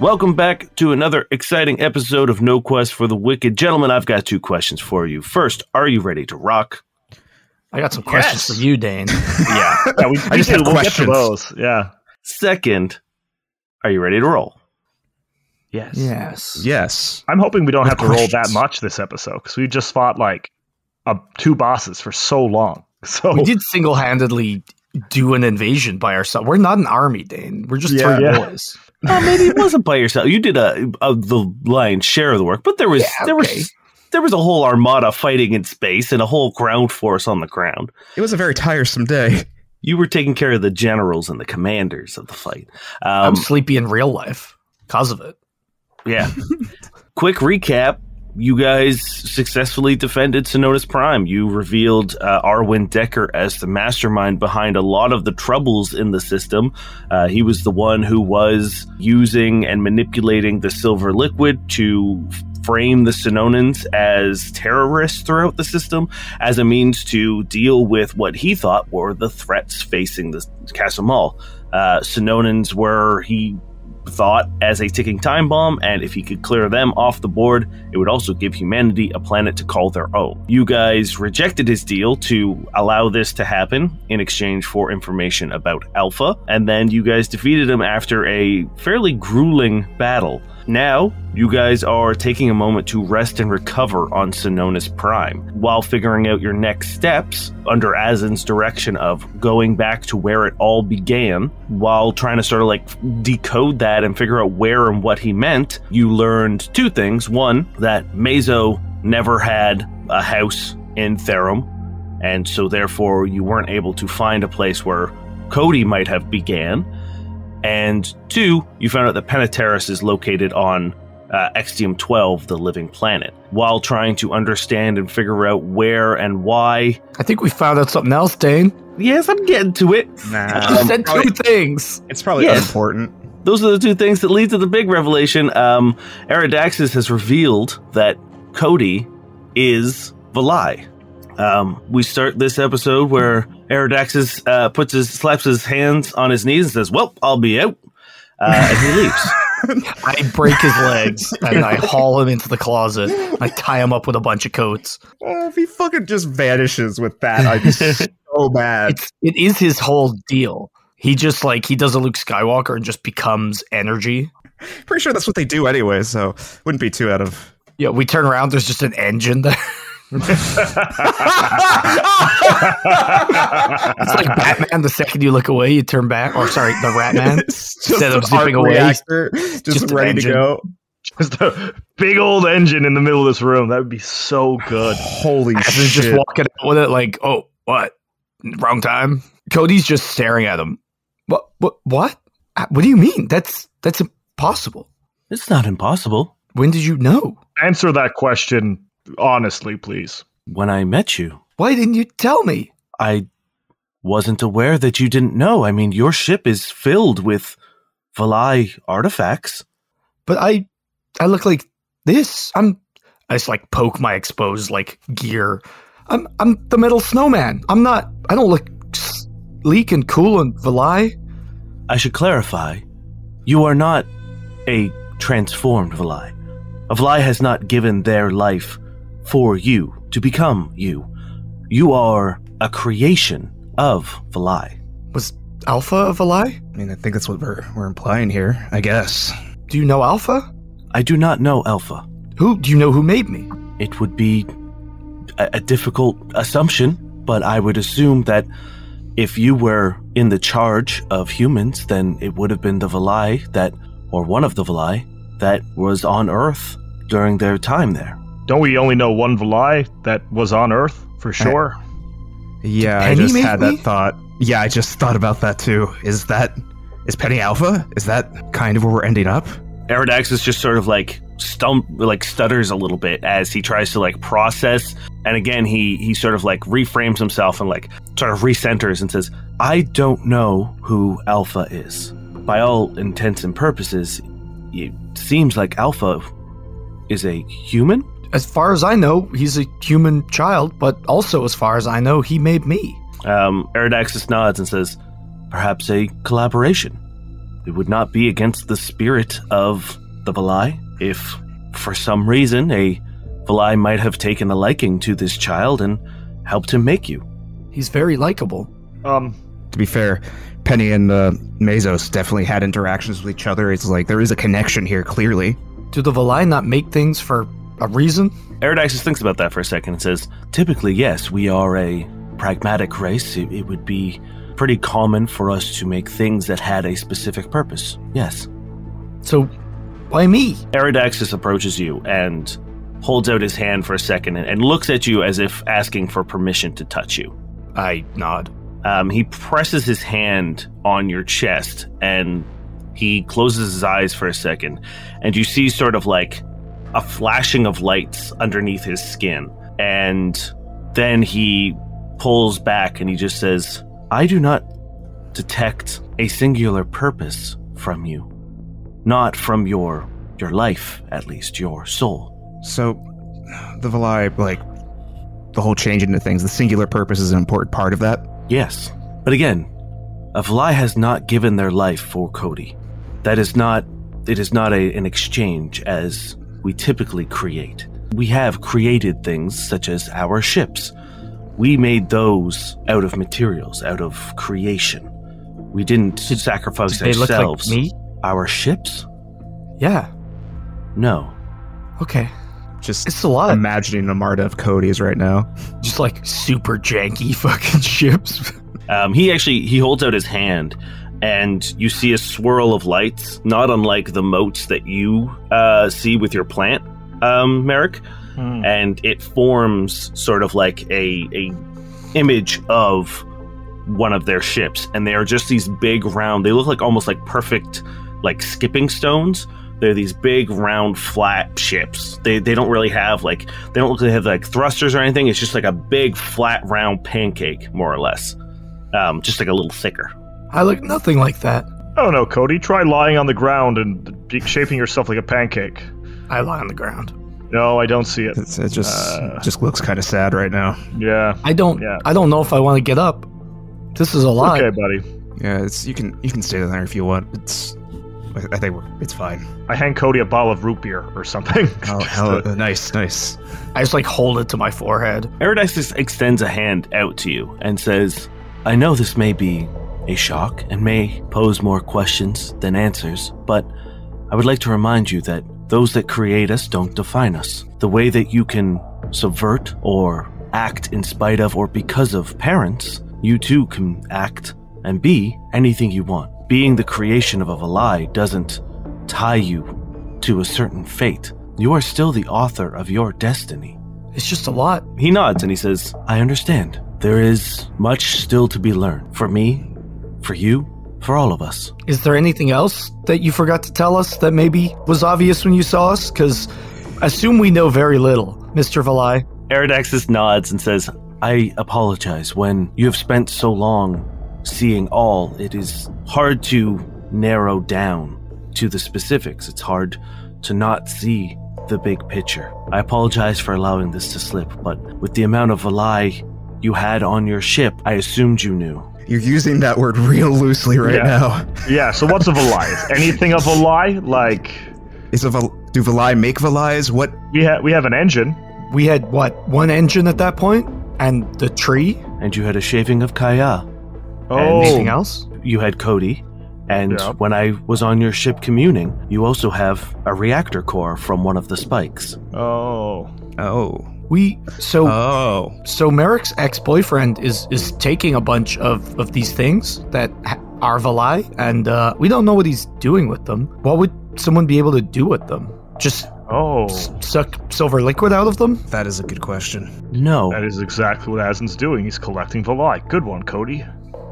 Welcome back to another exciting episode of No Quest for the Wicked. Gentlemen, I've got 2 questions for you. First, are you ready to rock? I got some questions for you, Dane. Yeah, I just have questions. Get to those. Yeah. Second, are you ready to roll? Yes. I'm hoping we don't have to roll that much this episode, because we just fought like 2 bosses for so long. So we did single-handedly do an invasion by ourselves. We're not an army, Dane. We're just 3 boys. Maybe it wasn't by yourself. You did the lion's share of the work, but there was a whole armada fighting in space and a whole ground force on the ground. It was a very tiresome day. You were taking care of the generals and the commanders of the fight. I'm sleepy in real life because of it. Yeah. Quick recap. You guys successfully defended Synonus Prime. You revealed Arwen Decker as the mastermind behind a lot of the troubles in the system. He was the one who was using and manipulating the silver liquid to frame the Synonans as terrorists throughout the system as a means to deal with what he thought were the threats facing the Casa-Mal. Synonans were, he thought, as a ticking time bomb, and if he could clear them off the board, it would also give humanity a planet to call their own. You guys rejected his deal to allow this to happen in exchange for information about Alpha, and then you guys defeated him after a fairly grueling battle. Now, you guys are taking a moment to rest and recover on Synonus Prime, while figuring out your next steps under Azin's direction of going back to where it all began. While trying to sort of like decode that and figure out where and what he meant, you learned 2 things. One, that Mazo never had a house in Therum, and so therefore you weren't able to find a place where Cody might have began. And 2, you found out that Peniteris is located on Extium 12, the living planet. While trying to understand and figure out where and why... I think we found out something else, Dane. Yes, I'm getting to it. You said 2 things. It's probably unimportant. Those are the 2 things that lead to the big revelation. Eridaxis has revealed that Cody is Valai. We start this episode where Eridaxis slaps his hands on his knees and says, "Well, I'll be out," and he leaves. I break his legs and I haul him into the closet. I tie him up with a bunch of coats. If he fucking just vanishes with that, I'd be so mad. It is his whole deal. He just he does a Luke Skywalker and just becomes energy. Pretty sure that's what they do anyway, so wouldn't be too out of... Yeah, we turn around, there's just an engine there. It's like Batman. The second you look away, you turn back. Or sorry, the Ratman. Instead of zipping away, reactor, just ready to go. Just a big old engine in the middle of this room. That would be so good. Holy shit! Just walking out with it, like, oh, what? Wrong time. Cody's just staring at him. What? What do you mean? That's impossible. It's not impossible. When did you know? Answer that question honestly, please. When I met you. Why didn't you tell me? I wasn't aware that you didn't know. I mean, your ship is filled with Valai artifacts. But I look like this. I just poke my exposed gear. I'm the metal snowman. I don't look sleek and cool and Valai. I should clarify. You are not a transformed Valai. A Valai has not given their life for you to become you. You are a creation of Valai. Was Alpha a Valai? I mean, I think that's what we're implying here, I guess. Do you know Alpha? I do not know Alpha. Do you know who made me? It would be a difficult assumption, but I would assume that if you were in the charge of humans, then it would have been the Valai or one of the Valai that was on Earth during their time there. Don't we only know one Valai that was on Earth, for sure? I just had that thought. Yeah, I just thought about that too. Is Penny Alpha? Is that kind of where we're ending up? Eridaxis just sort of like stutters a little bit as he tries to like process. And again, he sort of like reframes himself and like sort of recenters and says, I don't know who Alpha is. By all intents and purposes, it seems like Alpha is a human? As far as I know, he's a human child, but also as far as I know, he made me. Eridaxis nods and says, perhaps a collaboration. It would not be against the spirit of the Valai if, for some reason, a Valai might have taken a liking to this child and helped him make you. He's very likable. To be fair, Penny and Mazos definitely had interactions with each other. It's like there is a connection here, clearly. Do the Valai not make things for a reason? Eridaxis thinks about that for a second and says, typically, yes, we are a pragmatic race. It would be pretty common for us to make things that had a specific purpose. Yes. So, why me? Eridaxis approaches you and holds out his hand for a second and looks at you as if asking for permission to touch you. I nod. He presses his hand on your chest and he closes his eyes for a second, and you see sort of like a flashing of lights underneath his skin. And then he pulls back and he just says, I do not detect a singular purpose from you. Not from your life, at least, your soul. So, the Valai, like, the whole change into things, the singular purpose is an important part of that? Yes. But again, a Valai has not given their life for Cody. It is not an exchange as we typically create. We have created things such as our ships. We made those out of materials, out of creation. We didn't sacrifice they ourselves. Look like me? Our ships? Yeah. No. Okay. Just it's a lot. Imagining a Marta of Cody's right now. Just like super janky fucking ships. He holds out his hand, and you see a swirl of lights, not unlike the motes that you see with your plant, Merrick. And it forms sort of like a image of one of their ships, and they are just these big round, they look like almost like perfect like skipping stones. They're these big round flat ships. They don't really have like, they don't look like they have like thrusters or anything. It's just like a big flat round pancake, more or less. Just like a little thicker. I look nothing like that. I don't know, Cody. Try lying on the ground and shaping yourself like a pancake. I lie on the ground. No, I don't see it. It just looks kind of sad right now. Yeah. I don't know if I want to get up. This is a lot. Okay, buddy. Yeah, you can stay there if you want. I think it's fine. I hand Cody a bottle of root beer or something. Oh, nice. I just like hold it to my forehead. Eridaxis extends a hand out to you and says, I know this may be a shock and may pose more questions than answers, but I would like to remind you that those that create us don't define us. The way that you can subvert or act in spite of or because of parents, you too can act and be anything you want. Being the creation of a Valai doesn't tie you to a certain fate. You are still the author of your destiny. It's just a lot. He nods and he says, I understand. There is much still to be learned. For me, for you, for all of us. Is there anything else that you forgot to tell us that maybe was obvious when you saw us? Because I assume we know very little, Mr. Valai. Eridaxis nods and says, I apologize. When you have spent so long seeing all, it is hard to narrow down to the specifics. It's hard to not see the big picture. I apologize for allowing this to slip, but with the amount of Valai you had on your ship, I assumed you knew. You're using that word real loosely now. Yeah, so what's a Valai? Is anything a Valai? Like... do Valai make Valais? What? We have an engine. We had, one engine at that point? And the tree? And you had a shaving of Kaya. Oh. And anything else? You had Cody. And when I was on your ship communing, you also have a reactor core from one of the spikes. Oh. So Merrick's ex-boyfriend is taking a bunch of these things that are Valai, and we don't know what he's doing with them. What would someone be able to do with them? Just suck silver liquid out of them? That is a good question. No. That is exactly what Asin's doing. He's collecting Valai. Good one, Cody.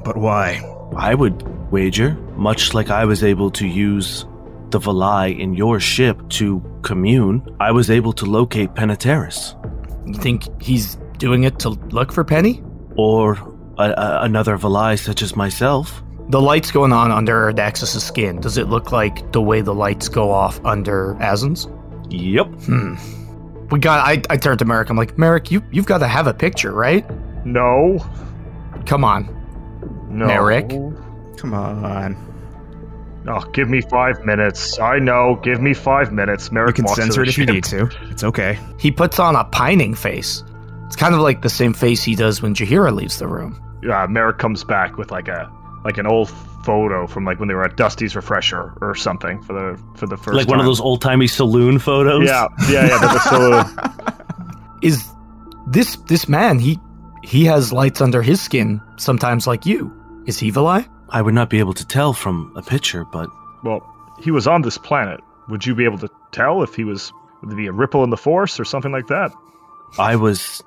But why? I would wager, much like I was able to use the Valai in your ship to commune, I was able to locate Peniteris. You think he's doing it to look for Penny? Or another Valai such as myself. The light's going on under Erdaxis' skin. Does it look like the way the lights go off under Azen's? Yep. I turned to Merrick. I'm like, Merrick, you've got to have a picture, right? No. Come on. No. Merrick. Come on. Oh, give me 5 minutes. I know. Give me 5 minutes. Merrick You can walks to censor the it if you ship. need to. It's okay. He puts on a pining face. It's kind of like the same face he does when Jaheira leaves the room. Merrick comes back with like an old photo from like when they were at Dusty's Refresher or something for the first Like one time. of those old-timey saloon photos? Yeah. The saloon. Is this man, he has lights under his skin, sometimes like you. Is he Valai? I would not be able to tell from a picture, but Well, he was on this planet. Would you be able to tell if would there be a ripple in the force or something like that? I was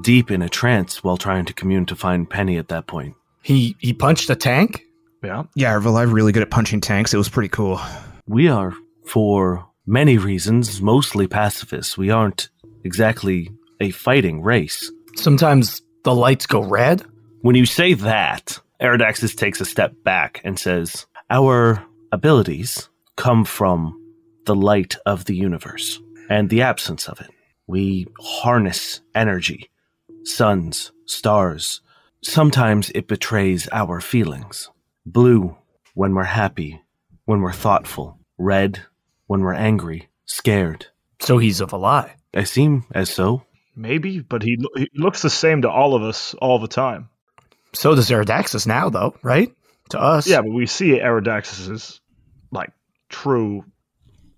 deep in a trance while trying to commune to find Penny at that point. He punched a tank? Yeah. Yeah, our Valai really good at punching tanks. It was pretty cool. We are, for many reasons, mostly pacifists. We aren't exactly a fighting race. Sometimes the lights go red? When you say that, Erdaxis takes a step back and says, our abilities come from the light of the universe and the absence of it. We harness energy, suns, stars. Sometimes it betrays our feelings. Blue when we're happy, when we're thoughtful. Red when we're angry, scared. So he's a Valai. I seem as so. Maybe, but he looks the same to all of us all the time. So does Erdaxis now, though, right? To us. Yeah, but we see Erdaxis' like true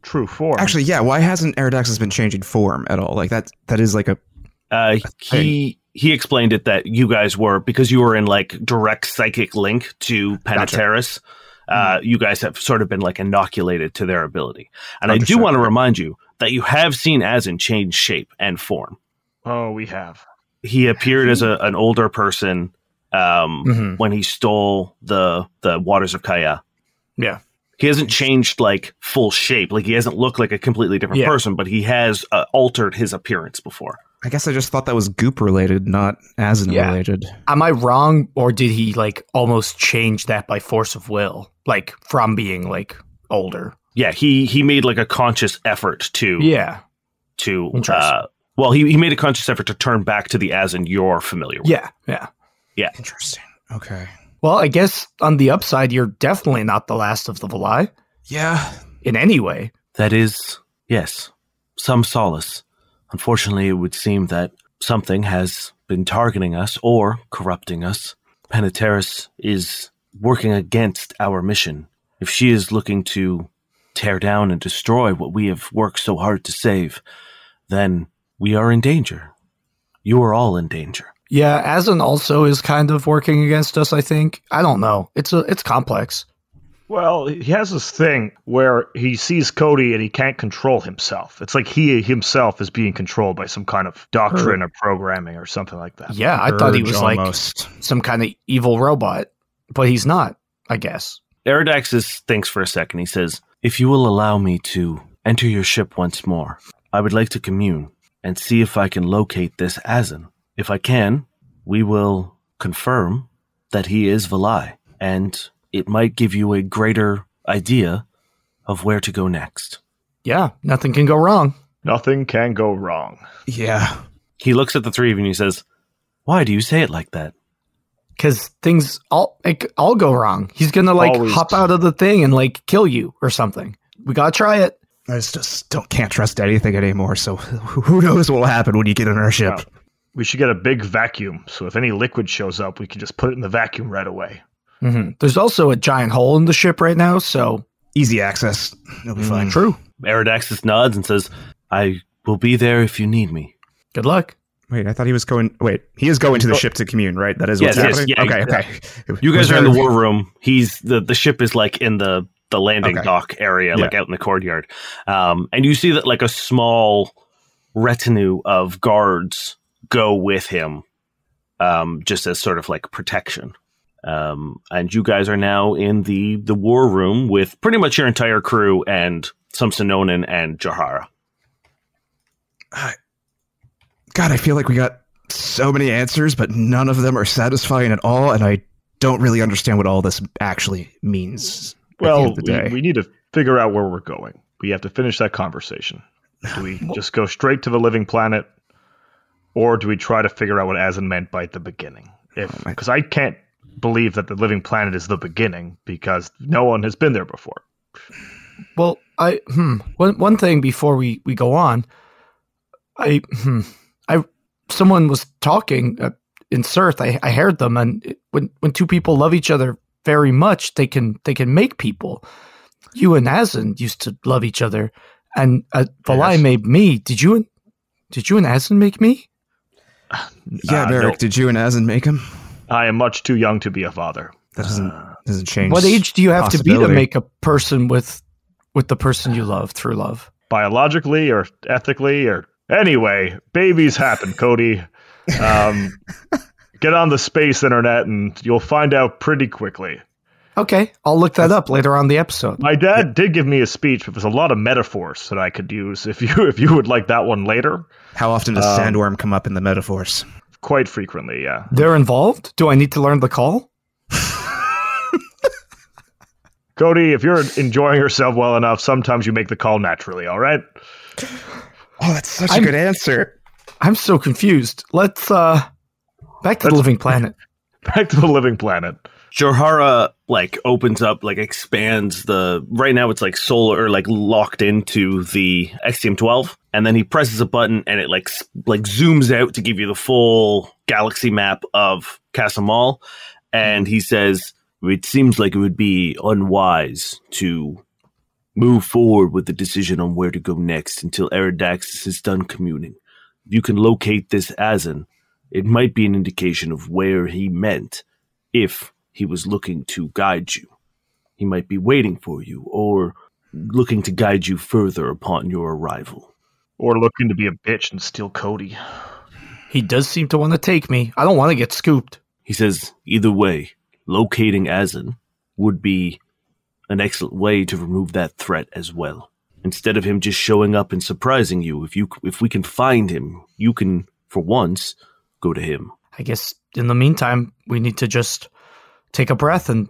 form. Actually, yeah, why hasn't Erdaxis been changing form at all? Like that is like a He explained it that you guys were, because you were in like direct psychic link to Peniteris, you guys have sort of been like inoculated to their ability. And I do want to remind you that you have seen Azen change shape and form. Oh, we have. He appeared as an older person when he stole the waters of Kaya. Yeah. He hasn't changed like full shape. Like he hasn't looked like a completely different person, but he has altered his appearance before. I guess I just thought that was goop related, not Azen related. Am I wrong, or did he like almost change that by force of will, like from being like older? Yeah, he made like a conscious effort to well, he made a conscious effort to turn back to the Azen you're familiar with. Yeah. Interesting. Okay. Well, I guess on the upside, you're definitely not the last of the Valai. Yeah. In any way. That is, yes, some solace. Unfortunately, it would seem that something has been targeting us or corrupting us. Peniteris is working against our mission. If she is looking to tear down and destroy what we have worked so hard to save, then we are in danger. You are all in danger. Yeah, Azen also is kind of working against us, I think. I don't know. It's complex. Well, he has this thing where he sees Cody and he can't control himself. It's like he himself is being controlled by some kind of doctrine or programming or something like that. Yeah, I thought he was almost. like some kind of evil robot, but he's not, I guess. Erdaxis thinks for a second. He says, if you will allow me to enter your ship once more, I would like to commune and see if I can locate this Azen. If I can, we will confirm that he is Valai, and it might give you a greater idea of where to go next. Yeah, nothing can go wrong. Nothing can go wrong. Yeah. He looks at the three of you and he says, why do you say it like that? Because things all go wrong. He's gonna like Always. hop out of the thing and like kill you or something. We gotta try it. I just can't trust anything anymore, so who knows what will happen when you get on our ship. Yeah. We should get a big vacuum, so if any liquid shows up, we can just put it in the vacuum right away. Mm-hmm. There's also a giant hole in the ship right now, so... Easy access. It'll be fine. True. Erdaxis nods and says, I will be there if you need me. Good luck. Wait, I thought he was going... Wait, he is going to the ship to commune, right? That is what's happening? Yeah, okay. You guys are in the war room. The ship is like in the landing dock area, like out in the courtyard. And you see that like a small retinue of guards go with him, just as sort of like protection. And you guys are now in the war room with pretty much your entire crew and some Synonan and Jahara. God, I feel like we got so many answers, but none of them are satisfying at all, and I don't really understand what all this actually means. Well, we need to figure out where we're going. We have to finish that conversation. Do we just go straight to the living planet, or do we try to figure out what Azin meant by the beginning? Because I can't believe that the living planet is the beginning, because no one has been there before. Well, one thing before we go on, someone was talking in Cirth. I heard them, and when two people love each other very much, they can make people. You and Azin used to love each other, and Valai made me. Did you and Azin make me? Yeah, Merrick. No. Did you and Azin make him? I am much too young to be a father. That doesn't change. What age do you have to be to make a person with the person you love through love? Biologically or ethically or anyway, babies happen, Cody. Get on the space internet and you'll find out pretty quickly. Okay, I'll look that up later on the episode. My dad did give me a speech, but there's a lot of metaphors that I could use if you would like that one later. How often does sandworm come up in the metaphors? Quite frequently, yeah. They're involved? Do I need to learn the call? Cody, if you're enjoying yourself well enough, sometimes you make the call naturally, all right? Oh, that's such a good answer. I'm so confused. Let's back to the living planet. Back to the living planet. Johara opens up, expands right now it's solar or locked into the XTM-12, and then he presses a button and it zooms out to give you the full galaxy map of Casa-Mal, and he says, it seems like it would be unwise to move forward with the decision on where to go next until Eridaxis is done communing. If you can locate this Azin, it might be an indication of where he meant if he was looking to guide you. He might be waiting for you, or looking to guide you further upon your arrival. Or looking to be a bitch and steal Cody. He does seem to want to take me. I don't want to get scooped. He says, either way, locating Azin would be an excellent way to remove that threat as well. Instead of him just showing up and surprising you, if we can find him, you can, for once, go to him. I guess in the meantime, we need to just take a breath and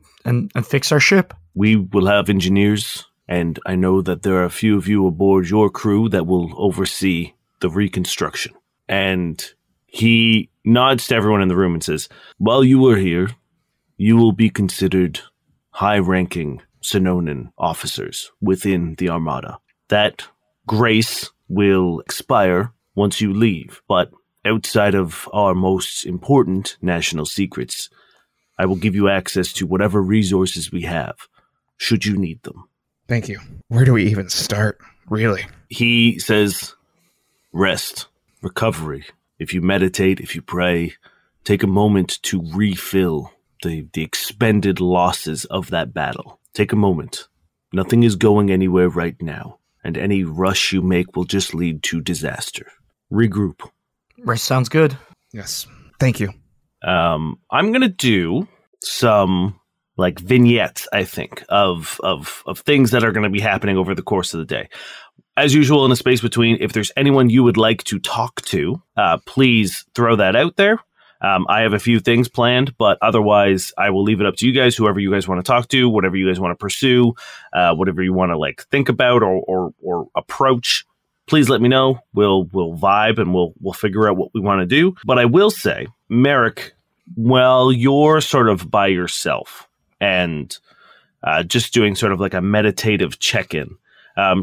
fix our ship. We will have engineers, and I know that there are a few of you aboard your crew that will oversee the reconstruction. And he nods to everyone in the room and says, while you are here, you will be considered high-ranking Synonan officers within the Armada. That grace will expire once you leave, but outside of our most important national secrets, I will give you access to whatever resources we have, should you need them. Thank you. Where do we even start, really? He says, rest, recovery. If you meditate, if you pray, take a moment to refill the expended losses of that battle. Take a moment. Nothing is going anywhere right now, and any rush you make will just lead to disaster. Regroup. Rest sounds good. Yes. Thank you. I'm going to do some vignettes, I think, of things that are going to be happening over the course of the day. As usual, in the space between, if there's anyone you would like to talk to, please throw that out there. I have a few things planned, but otherwise I will leave it up to you guys, whoever you guys want to talk to, whatever you guys want to pursue, whatever you want to think about or approach. Please let me know. We'll vibe and we'll figure out what we want to do. But I will say, Merrick, well, you're sort of by yourself and just doing sort of a meditative check-in.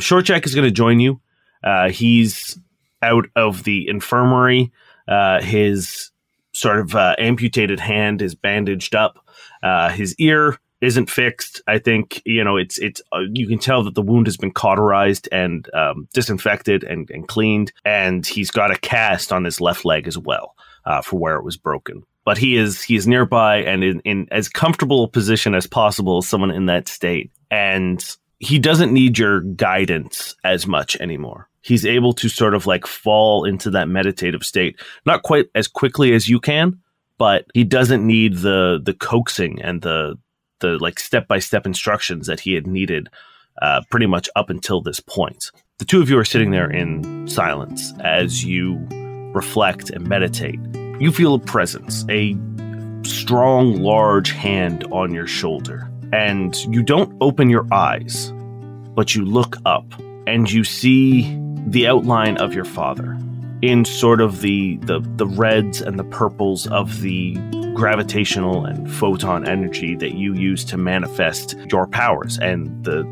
Short Check is going to join you. He's out of the infirmary. His sort of amputated hand is bandaged up. His ear isn't fixed. I think, it's you can tell that the wound has been cauterized and disinfected and cleaned, and he's got a cast on his left leg as well for where it was broken. But he is nearby and in as comfortable a position as possible as someone in that state. And he doesn't need your guidance as much anymore. He's able to sort of fall into that meditative state, not quite as quickly as you can, but he doesn't need the coaxing and the like step-by-step instructions that he had needed pretty much up until this point. The two of you are sitting there in silence as you reflect and meditate. You feel a presence, a strong, large hand on your shoulder. And you don't open your eyes, but you look up and you see the outline of your father in sort of the reds and the purples of the gravitational and photon energy that you use to manifest your powers and the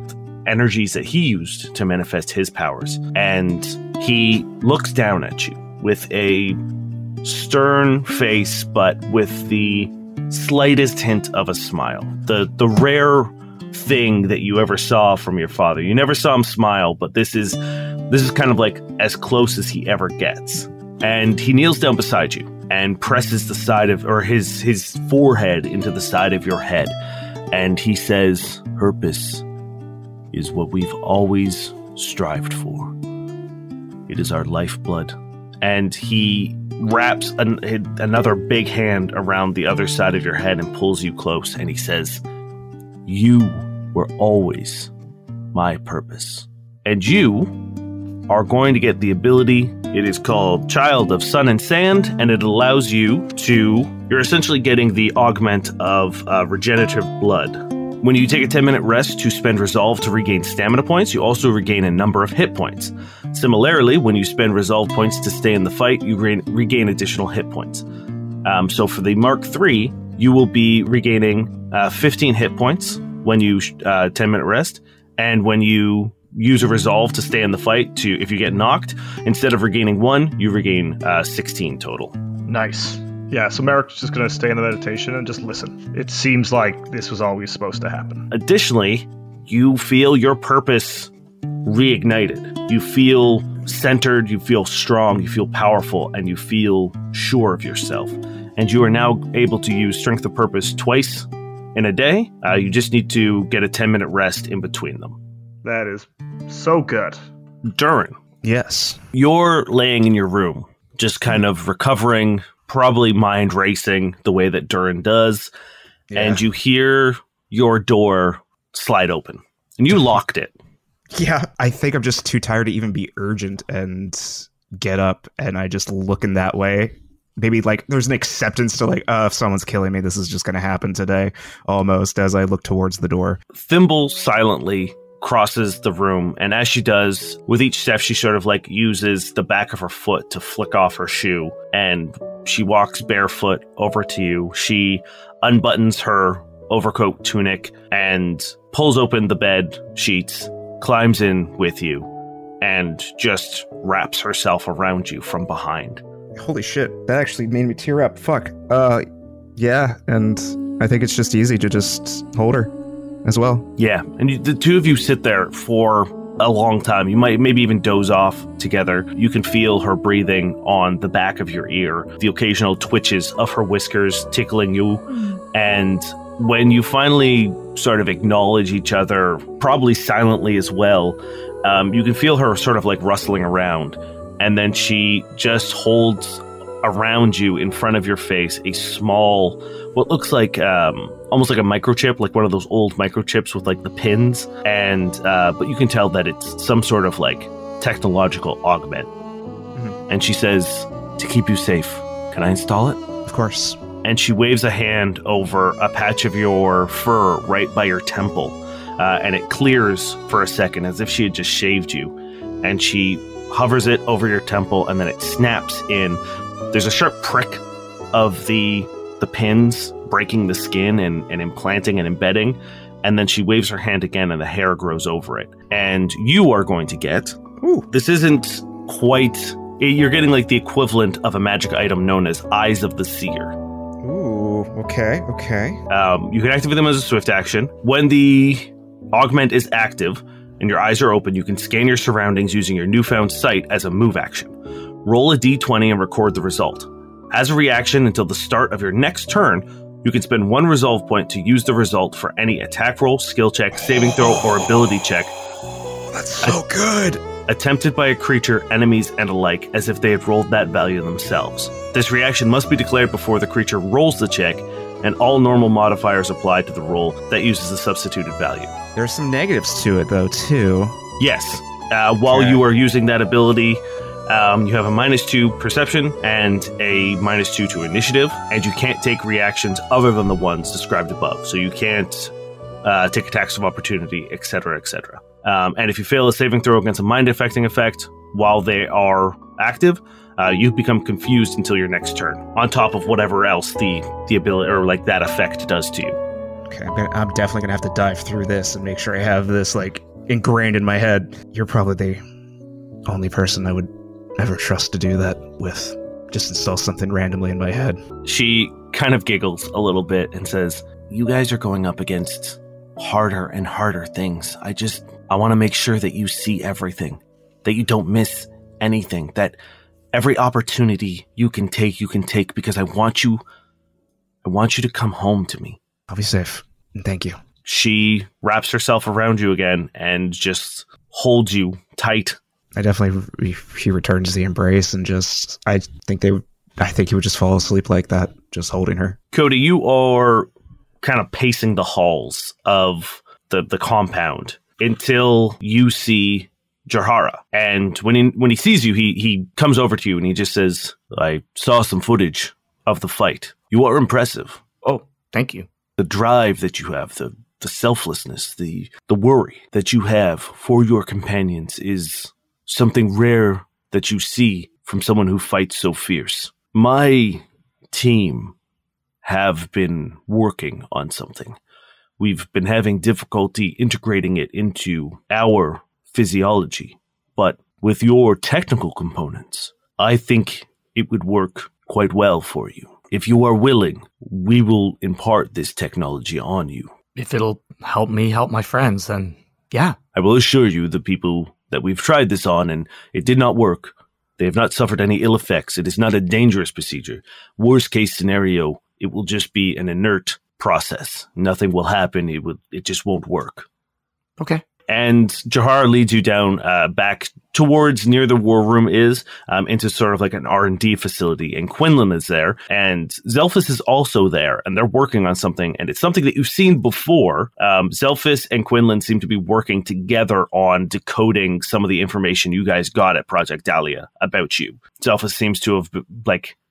energies that he used to manifest his powers. And he looks down at you with a stern face, but with the slightest hint of a smile. The rare thing that you ever saw from your father. You never saw him smile, but this is kind of like as close as he ever gets. And he kneels down beside you and presses the side of, or his forehead into the side of your head. And he says, "Purpose is what we've always strived for. It is our lifeblood." And he wraps another big hand around the other side of your head and pulls you close. And he says, "You were always my purpose. And you are going to get the ability. It is called Child of Sun and Sand, and it allows you to... You're essentially getting the augment of regenerative blood. When you take a 10-minute rest to spend resolve to regain stamina points, you also regain a number of hit points. Similarly, when you spend resolve points to stay in the fight, you regain additional hit points. So for the Mark III, you will be regaining 15 hit points when you 10-minute rest, and when you use a resolve to stay in the fight, if you get knocked, instead of regaining 1, you regain 16 total. Nice. Yeah, so Merrick's just going to stay in the meditation and just listen. It seems like this was always supposed to happen. Additionally, you feel your purpose reignited. You feel centered, you feel strong, you feel powerful, and you feel sure of yourself. And you are now able to use Strength of Purpose twice in a day. You just need to get a 10-minute rest in between them. That is so good. Durrin. Yes. You're laying in your room, just kind of recovering, probably mind racing the way that Durrin does. Yeah. And you hear your door slide open. And you locked it. Yeah, I think I'm just too tired to even be urgent and get up, and I just look in that way. Maybe like there's an acceptance to like, if someone's killing me, this is just going to happen today, almost, as I look towards the door. Thimble silently crosses the room, and as she does, with each step, she sort of like uses the back of her foot to flick off her shoe, and she walks barefoot over to you. She unbuttons her overcoat tunic and pulls open the bed sheets, climbs in with you, and just wraps herself around you from behind. Holy shit, that actually made me tear up. Fuck. Yeah, and I think it's just easy to just hold her as well. Yeah, and the two of you sit there for a long time. You might maybe even doze off together. You can feel her breathing on the back of your ear, the occasional twitches of her whiskers tickling you, and when you finally sort of acknowledge each other, probably silently as well, you can feel her sort of like rustling around. And then she just holds around you in front of your face a small, what looks like almost like a microchip, like one of those old microchips with like the pins. And but you can tell that it's some sort of like technological augment. Mm-hmm. And she says, "To keep you safe, can I install it?" Of course. And she waves a hand over a patch of your fur right by your temple. And it clears for a second as if she had just shaved you. And she hovers it over your temple, and then it snaps in. There's a sharp prick of the pins breaking the skin and implanting and embedding. And then she waves her hand again, and the hair grows over it. And you are going to get... Ooh, this isn't quite... You're getting like the equivalent of a magic item known as Eyes of the Seer. Ooh, okay. You can activate them as a swift action. When the augment is active and your eyes are open, you can scan your surroundings using your newfound sight as a move action. Roll a d20 and record the result. As a reaction until the start of your next turn, you can spend 1 resolve point to use the result for any attack roll, skill check, saving throw, or ability check. That's so good. attempted by a creature, enemies, and alike, as if they had rolled that value themselves. This reaction must be declared before the creature rolls the check, and all normal modifiers apply to the roll that uses the substituted value. There's some negatives to it, though, too. Yes. While you are using that ability, you have a -2 perception and a -2 to initiative, and you can't take reactions other than the ones described above. So you can't take attacks of opportunity, etc., etc. And if you fail a saving throw against a mind-affecting effect while they are active, you become confused until your next turn, on top of whatever else the ability or like that effect does to you. Okay, I'm definitely gonna have to dive through this and make sure I have this like ingrained in my head. You're probably the only person I would ever trust to do that with. Just install something randomly in my head. She kind of giggles a little bit and says, "You guys are going up against harder and harder things. I want to make sure that you see everything, that you don't miss anything, that every opportunity you can take because I want you to come home to me." I'll be safe. Thank you. She wraps herself around you again and just holds you tight. I definitely, he returns the embrace and just, I think he would just fall asleep like that, just holding her. Cody, you are kind of pacing the halls of the compound until you see Jahara. And when he sees you, he comes over to you and he just says, "I saw some footage of the fight. You are impressive. Oh, thank you. The drive that you have, the selflessness, the worry that you have for your companions is something rare that you see from someone who fights so fierce. My team have been working on something. We've been having difficulty integrating it into our physiology, but with your technical components, I think it would work quite well for you. If you are willing, we will impart this technology on you. If it'll help me help my friends, then yeah. I will assure you, the people that we've tried this on and it did not work, they have not suffered any ill effects. It is not a dangerous procedure. Worst case scenario, it will just be an inert process. Nothing will happen. It just won't work." Okay. And Jahara leads you down back towards near the war room into sort of like an R&D facility. And Quinlan is there. And Zelphus is also there. And they're working on something. And it's something that you've seen before. Zelphus and Quinlan seem to be working together on decoding some of the information you guys got at Project Dahlia about you. Zelphus seems to have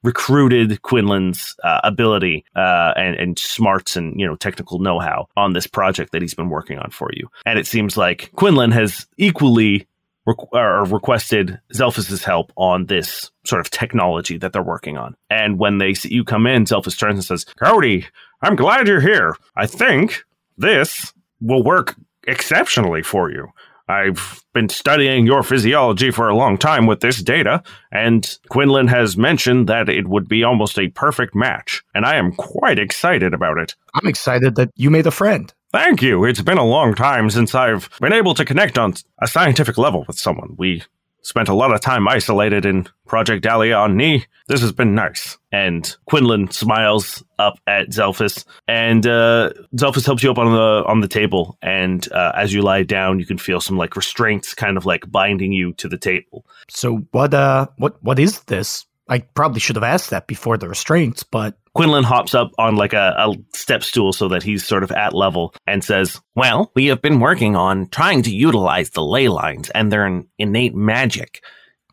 recruited Quinlan's ability and smarts and technical know-how on this project that he's been working on for you. And it seems like Quinlan has equally requested Zelphus's help on this sort of technology that they're working on. And when they see you come in, Zelphus turns and says, "Cody, I'm glad you're here. I think this will work exceptionally for you. I've been studying your physiology for a long time with this data, and Quinlan has mentioned that it would be almost a perfect match, and I am quite excited about it." I'm excited that you made a friend. Thank you. It's been a long time since I've been able to connect on a scientific level with someone. We spent a lot of time isolated in Project Dahlia on Knee. This has been nice. And Quinlan smiles up at Zelphus, and Zelphus helps you up on the table. And as you lie down, you can feel some like restraints kind of like binding you to the table. So what is this? I probably should have asked that before the restraints, but Quinlan hops up on like a step stool so that he's sort of at level and says, "Well, we have been working on trying to utilize the ley lines and their innate magic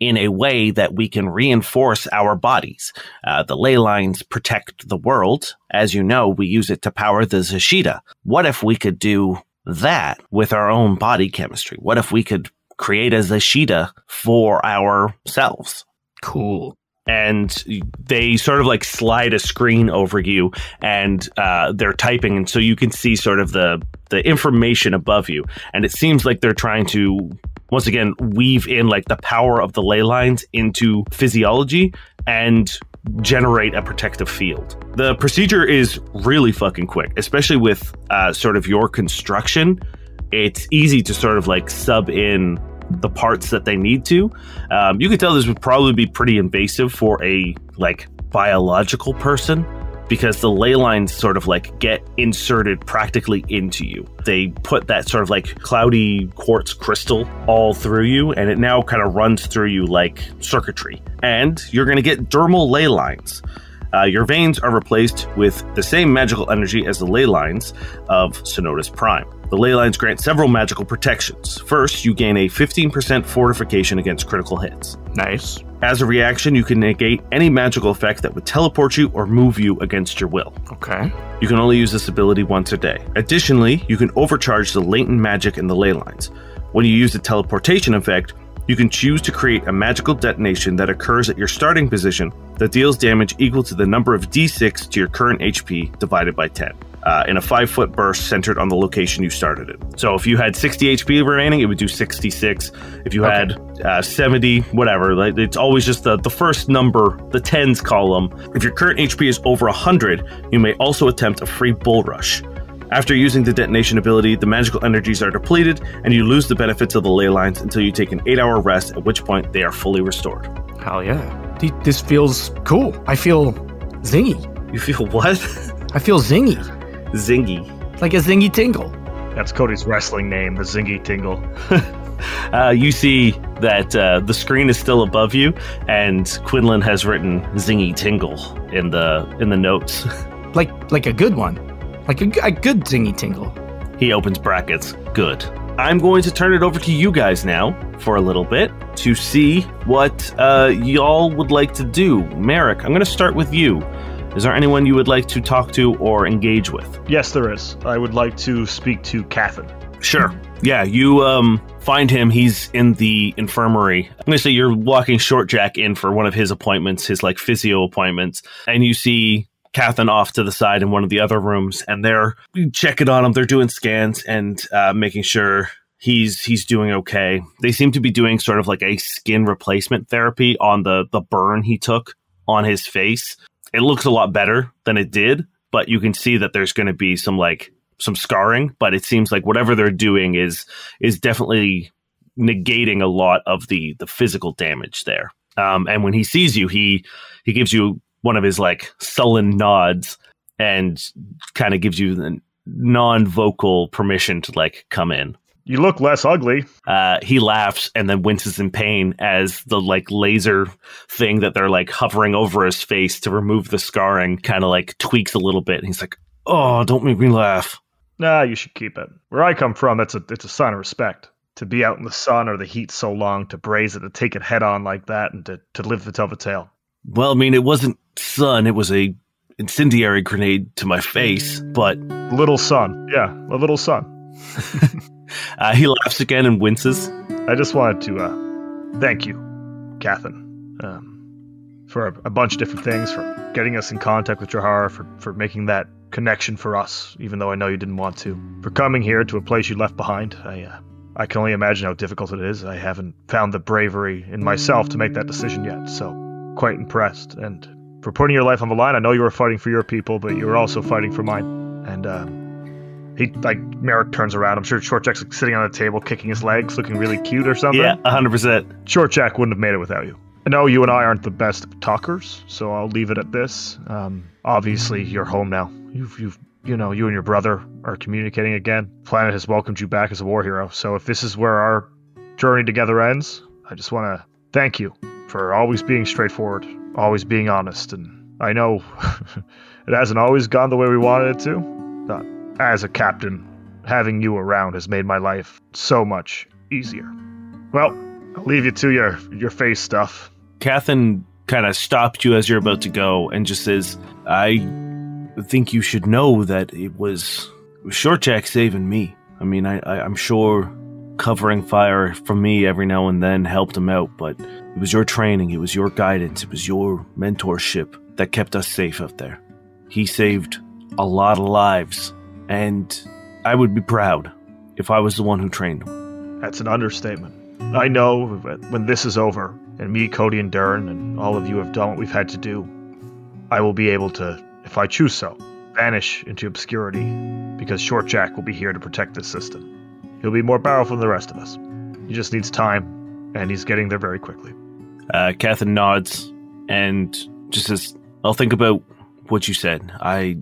in a way that we can reinforce our bodies. The ley lines protect the world. As you know, we use it to power the Zashida. What if we could do that with our own body chemistry? What if we could create a Zashida for ourselves?" Cool. And they sort of like slide a screen over you, and they're typing, and so you can see sort of the information above you. And it seems like they're trying to, once again, weave in like the power of the ley lines into physiology and generate a protective field. The procedure is really fucking quick, especially with sort of your construction. It's easy to sort of like sub in the parts that they need to. You could tell this would probably be pretty invasive for a like biological person, because the ley lines sort of like get inserted practically into you. They put that sort of like cloudy quartz crystal all through you, and it now kind of runs through you like circuitry. And you're going to get dermal ley lines. Your veins are replaced with the same magical energy as the ley lines of Synonus Prime. The ley lines grant several magical protections. First, you gain a 15% fortification against critical hits. Nice. As a reaction, you can negate any magical effect that would teleport you or move you against your will. Okay. You can only use this ability once a day. Additionally, you can overcharge the latent magic in the ley lines. When you use the teleportation effect, you can choose to create a magical detonation that occurs at your starting position that deals damage equal to the number of d6 to your current HP divided by 10. In a 5-foot burst centered on the location you started in. So if you had 60 HP remaining, it would do 66. If you had 70, whatever, like, it's always just the first number, the tens column. If your current HP is over 100, you may also attempt a free bull rush. After using the detonation ability, the magical energies are depleted, and you lose the benefits of the ley lines until you take an 8-hour rest, at which point they are fully restored. Hell yeah. This feels cool. I feel zingy. You feel what? I feel zingy. Zingy. Like a zingy tingle. That's Cody's wrestling name, the Zingy Tingle. You see that the screen is still above you, and Quinlan has written Zingy Tingle in the notes. Like a good one. Like a good zingy tingle. He opens brackets. Good. I'm going to turn it over to you guys now for a little bit to see what y'all would like to do. Merrick, I'm going to start with you. Is there anyone you would like to talk to or engage with? Yes, there is. I would like to speak to Cathan. Sure. Yeah, you find him. He's in the infirmary. I'm going to say you're walking Short Jack in for one of his appointments, his like physio appointments, and you see Cathan off to the side in one of the other rooms, and they're checking on him. They're doing scans and making sure he's doing okay. They seem to be doing sort of like a skin replacement therapy on the burn he took on his face. It looks a lot better than it did, but you can see that there's going to be some scarring, but it seems like whatever they're doing is definitely negating a lot of the physical damage there. And when he sees you, he gives you one of his like sullen nods and kind of gives you the non-vocal permission to like come in. You look less ugly. He laughs and then winces in pain as the like laser thing that they're like hovering over his face to remove the scarring kind of like tweaks a little bit. And he's like, "Oh, don't make me laugh." Nah, you should keep it. Where I come from, it's a sign of respect. To be out in the sun or the heat so long, to braze it, to take it head on like that, and to live to tell the tale. Well, I mean, it wasn't sun. It was a incendiary grenade to my face, but... Little sun. Yeah, a little sun. He laughs again and winces. I just wanted to thank you, Cathan, for a bunch of different things, for getting us in contact with Jahar, for making that connection for us, even though I know you didn't want to, for coming here to a place you left behind. I can only imagine how difficult it is. I haven't found the bravery in myself to make that decision yet, so quite impressed. And for putting your life on the line, I know you were fighting for your people, but you were also fighting for mine. And Merrick turns around. I'm sure Short Jack's sitting on a table, kicking his legs, looking really cute or something. Yeah, 100%. Short Jack wouldn't have made it without you. I know you and I aren't the best talkers, so I'll leave it at this. Obviously, you're home now. You and your brother are communicating again. The planet has welcomed you back as a war hero. So if this is where our journey together ends, I just want to thank you for always being straightforward, always being honest. And I know it hasn't always gone the way we wanted it to. But as a captain, having you around has made my life so much easier. Well, I'll leave you to your face stuff. Cathan kind of stopped you as you're about to go and just says, I think you should know that it was Short Jack saving me. I mean, I'm sure covering fire from me every now and then helped him out, but it was your training, it was your guidance, it was your mentorship that kept us safe out there. He saved a lot of lives, and I would be proud if I was the one who trained him. That's an understatement. I know when this is over, and me, Cody, and Durrin, and all of you have done what we've had to do, I will be able to, if I choose so, vanish into obscurity, because Short Jack will be here to protect this system. He'll be more powerful than the rest of us. He just needs time, and he's getting there very quickly. Cathan nods and just says, I'll think about what you said. I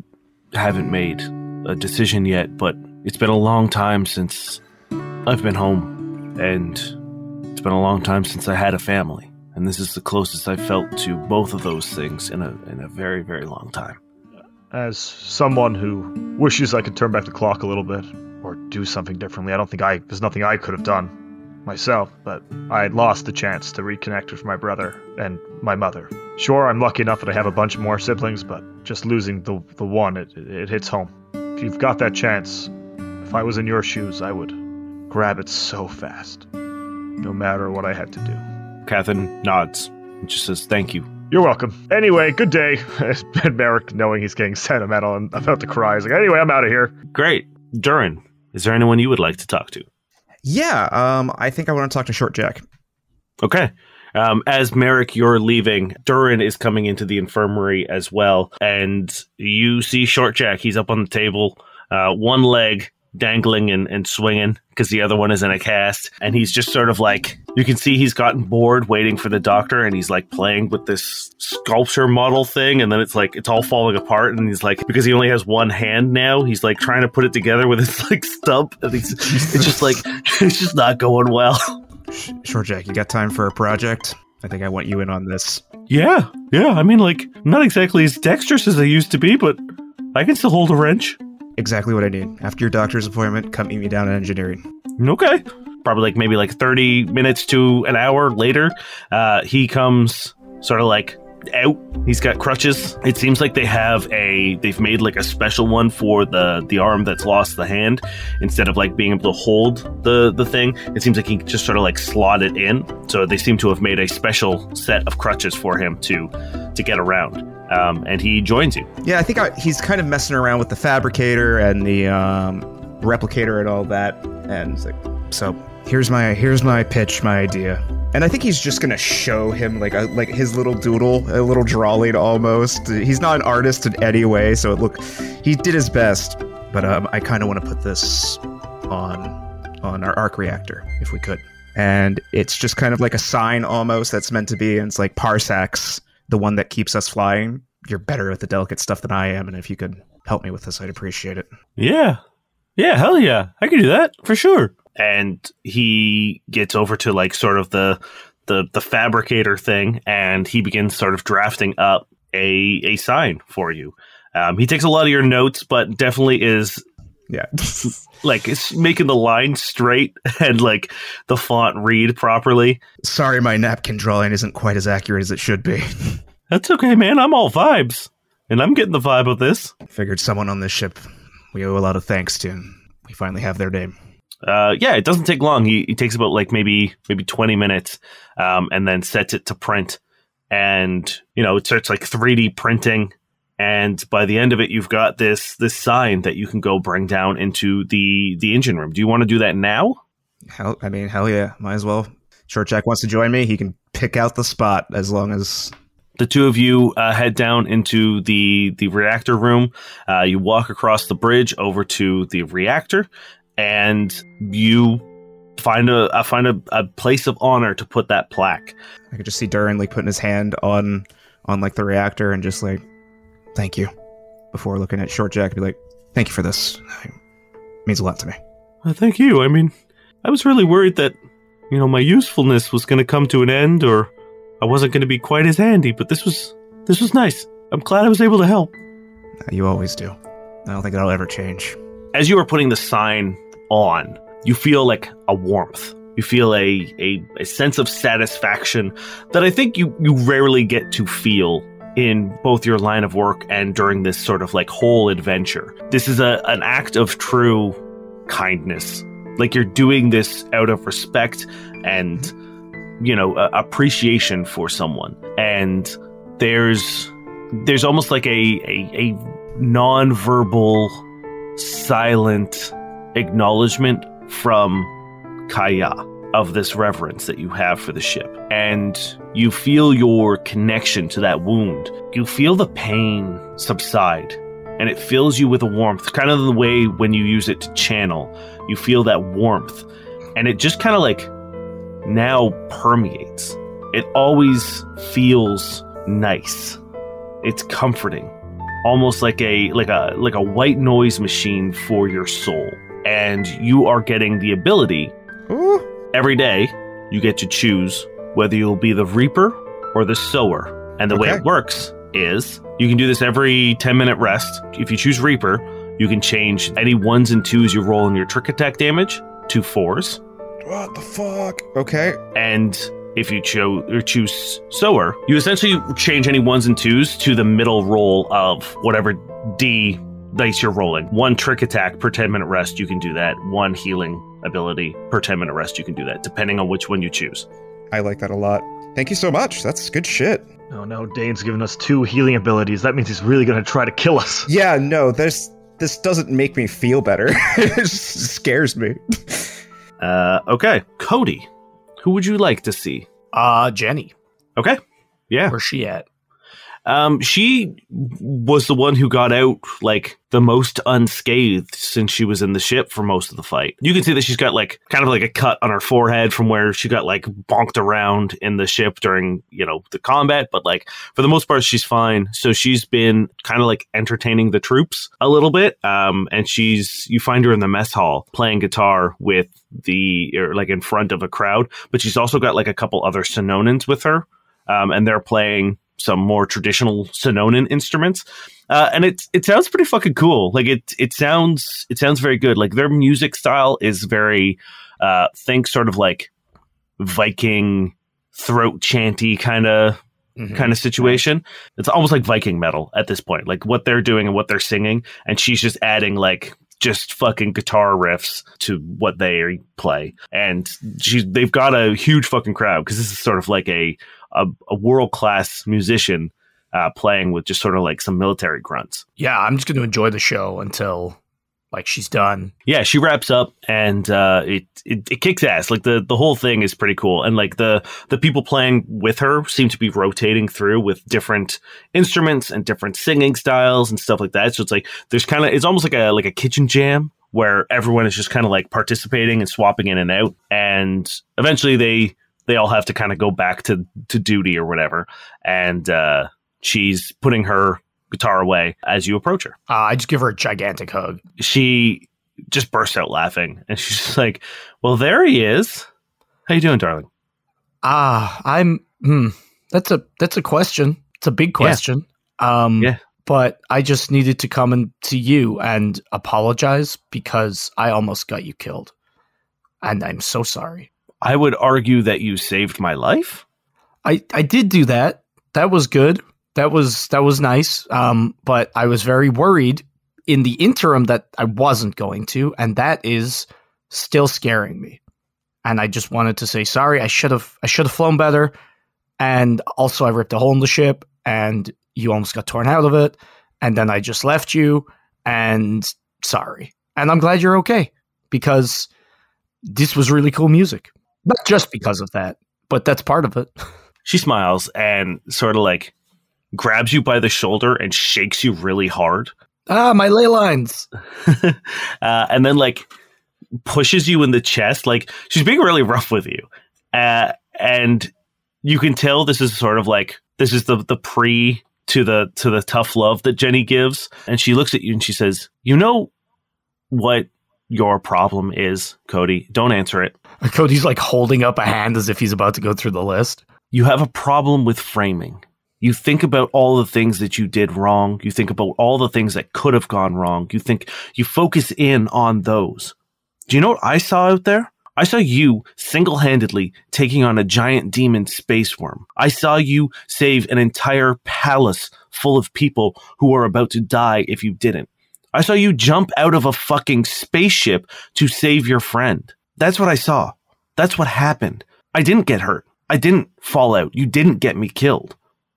haven't made a decision yet, but it's been a long time since I've been home, and it's been a long time since I had a family. And this is the closest I've felt to both of those things in a very, very long time. As someone who wishes I could turn back the clock a little bit, or do something differently, there's nothing I could have done myself, but I lost the chance to reconnect with my brother and my mother. Sure, I'm lucky enough that I have a bunch more siblings, but just losing the one, it hits home. If you've got that chance, if I was in your shoes, I would grab it so fast, no matter what I had to do. Catherine nods and just says, thank you. You're welcome. Anyway, good day. And Merrick, knowing he's getting sentimental and about to cry, is like, anyway, I'm out of here. Great. Durrin, is there anyone you would like to talk to? Yeah, I think I want to talk to Short Jack. Okay. As Merrick, you're leaving, Durrin is coming into the infirmary as well, and you see Short Jack. He's up on the table, one leg dangling and swinging because the other one is in a cast, and he's just sort of like, you can see he's gotten bored waiting for the doctor, and he's like playing with this sculpture model thing, and then it's like it's all falling apart, and he's like, because he only has one hand now, he's like trying to put it together with his like stump, and it's just like it's just not going well. Short Jack, you got time for a project? I think I want you in on this. Yeah. I mean, like, I'm not exactly as dexterous as I used to be, but I can still hold a wrench. Exactly what I need. After your doctor's appointment, come meet me down in engineering. Okay. Probably like maybe like 30 minutes to an hour later, he comes sort of like out. He's got crutches. It seems like they've made like a special one for the arm that's lost the hand. Instead of like being able to hold the thing, it seems like he just sort of like slot it in. So they seem to have made a special set of crutches for him to get around. And he joins you. Yeah, I think he's kind of messing around with the fabricator and the replicator and all that. And it's like, so here's my pitch, my idea. And I think he's just gonna show him like his little doodle, a little drawing almost. He's not an artist in any way, so he did his best. But I kind of want to put this on our arc reactor if we could. And it's just kind of like a sign almost that's meant to be. And it's like Parsac's the one that keeps us flying. You're better at the delicate stuff than I am, and if you could help me with this, I'd appreciate it. Yeah, hell yeah, I can do that for sure. And he gets over to like sort of the fabricator thing, and he begins sort of drafting up a sign for you. He takes a lot of your notes, but definitely is like it's making the line straight and like the font read properly. Sorry, my napkin drawing isn't quite as accurate as it should be. That's okay, man. I'm all vibes, and I'm getting the vibe of this. Figured someone on this ship we owe a lot of thanks to. We finally have their name. Yeah, it doesn't take long. He takes about like maybe 20 minutes, and then sets it to print. And, it starts like 3D printing. And by the end of it, you've got this sign that you can go bring down into the engine room. Do you want to do that now? Hell yeah. Might as well. Short Jack wants to join me. He can pick out the spot as long as... The two of you head down into the reactor room. You walk across the bridge over to the reactor. And you find a place of honor to put that plaque. I could just see Durrin like putting his hand on like the reactor and just like, thank you. Before looking at Short Jack, be like, thank you for this. It means a lot to me. Thank you. I mean, I was really worried that, my usefulness was going to come to an end, or I wasn't going to be quite as handy. But this was nice. I'm glad I was able to help. You always do. I don't think that'll ever change. As you are putting the sign on, you feel like a warmth. You feel a sense of satisfaction that I think you rarely get to feel in both your line of work and during this sort of like whole adventure. This is an act of true kindness. Like you're doing this out of respect and, appreciation for someone. And there's almost like a non-verbal, silent acknowledgement from Kaya of this reverence that you have for the ship. And you feel your connection to that wound. You feel the pain subside, and it fills you with a warmth, kind of the way when you use it to channel. You feel that warmth, and it just kind of like now permeates. It always feels nice. It's comforting. almost like a white noise machine for your soul. And you are getting the ability every day. You get to choose whether you'll be the reaper or the sower. And the way it works is you can do this every 10-minute rest. If you choose reaper, you can change any 1s and 2s you roll in your trick attack damage to 4s. What the fuck? Okay. And if you choose sower, you essentially change any 1s and 2s to the middle roll of whatever D dice you're rolling. 1 trick attack per 10-minute rest, you can do that. 1 healing ability per 10-minute rest, you can do that, depending on which one you choose. I like that a lot. Thank you so much. That's good shit. Oh no, Dane's given us 2 healing abilities. That means he's really going to try to kill us. Yeah, no, this doesn't make me feel better. It just scares me. Okay, Cody, who would you like to see? Jenny. Okay, yeah. Where's she at? She was the one who got out like the most unscathed since she was in the ship for most of the fight. You can see that she's got like kind of like a cut on her forehead from where she got like bonked around in the ship during, the combat, but like for the most part she's fine. So she's been kind of like entertaining the troops a little bit. And you find her in the mess hall playing guitar with like in front of a crowd, but she's also got like a couple other Synonans with her. And they're playing some more traditional Synonan instruments. And it sounds pretty fucking cool. Like it sounds very good. Like their music style is very, think sort of like Viking throat chanty kind of situation. It's almost like Viking metal at this point, like what they're doing and what they're singing. And she's just adding like just fucking guitar riffs to what they play. And they've got a huge fucking crowd because this is sort of like a world-class musician playing with just sort of like some military grunts. Yeah, I'm just going to enjoy the show until like she's done. Yeah, she wraps up and it kicks ass. Like the whole thing is pretty cool. And like the people playing with her seem to be rotating through with different instruments and different singing styles and stuff like that. So it's like it's almost like a kitchen jam where everyone is just kind of like participating and swapping in and out. And eventually they all have to kind of go back to duty or whatever. And she's putting her guitar away as you approach her. I just give her a gigantic hug. She just bursts out laughing. And she's just like, well, there he is. How you doing, darling? That's a question. It's a big question. Yeah. But I just needed to come in to you and apologize because I almost got you killed. And I'm so sorry. I would argue that you saved my life. I did do that. That was good. That was nice. But I was very worried in the interim that I wasn't going to, and that is still scaring me. And I just wanted to say sorry. I should have flown better. And also I ripped a hole in the ship and you almost got torn out of it. And then I just left you and sorry. And I'm glad you're okay because this was really cool music. Not just because of that, but that's part of it. She smiles and sort of like grabs you by the shoulder and shakes you really hard. My ley lines. And then like pushes you in the chest. Like she's being really rough with you. And you can tell this is sort of like, this is the pre to the tough love that Jenny gives. And she looks at you and she says, you know what your problem is, Cody? Don't answer it. Cody's like holding up a hand as if he's about to go through the list. You have a problem with framing. You think about all the things that you did wrong. You think about all the things that could have gone wrong. You focus in on those. Do you know what I saw out there? I saw you single-handedly taking on a giant demon space worm. I saw you save an entire palace full of people who were about to die if you didn't. I saw you jump out of a fucking spaceship to save your friend. That's what I saw. That's what happened. I didn't get hurt. I didn't fall out. You didn't get me killed.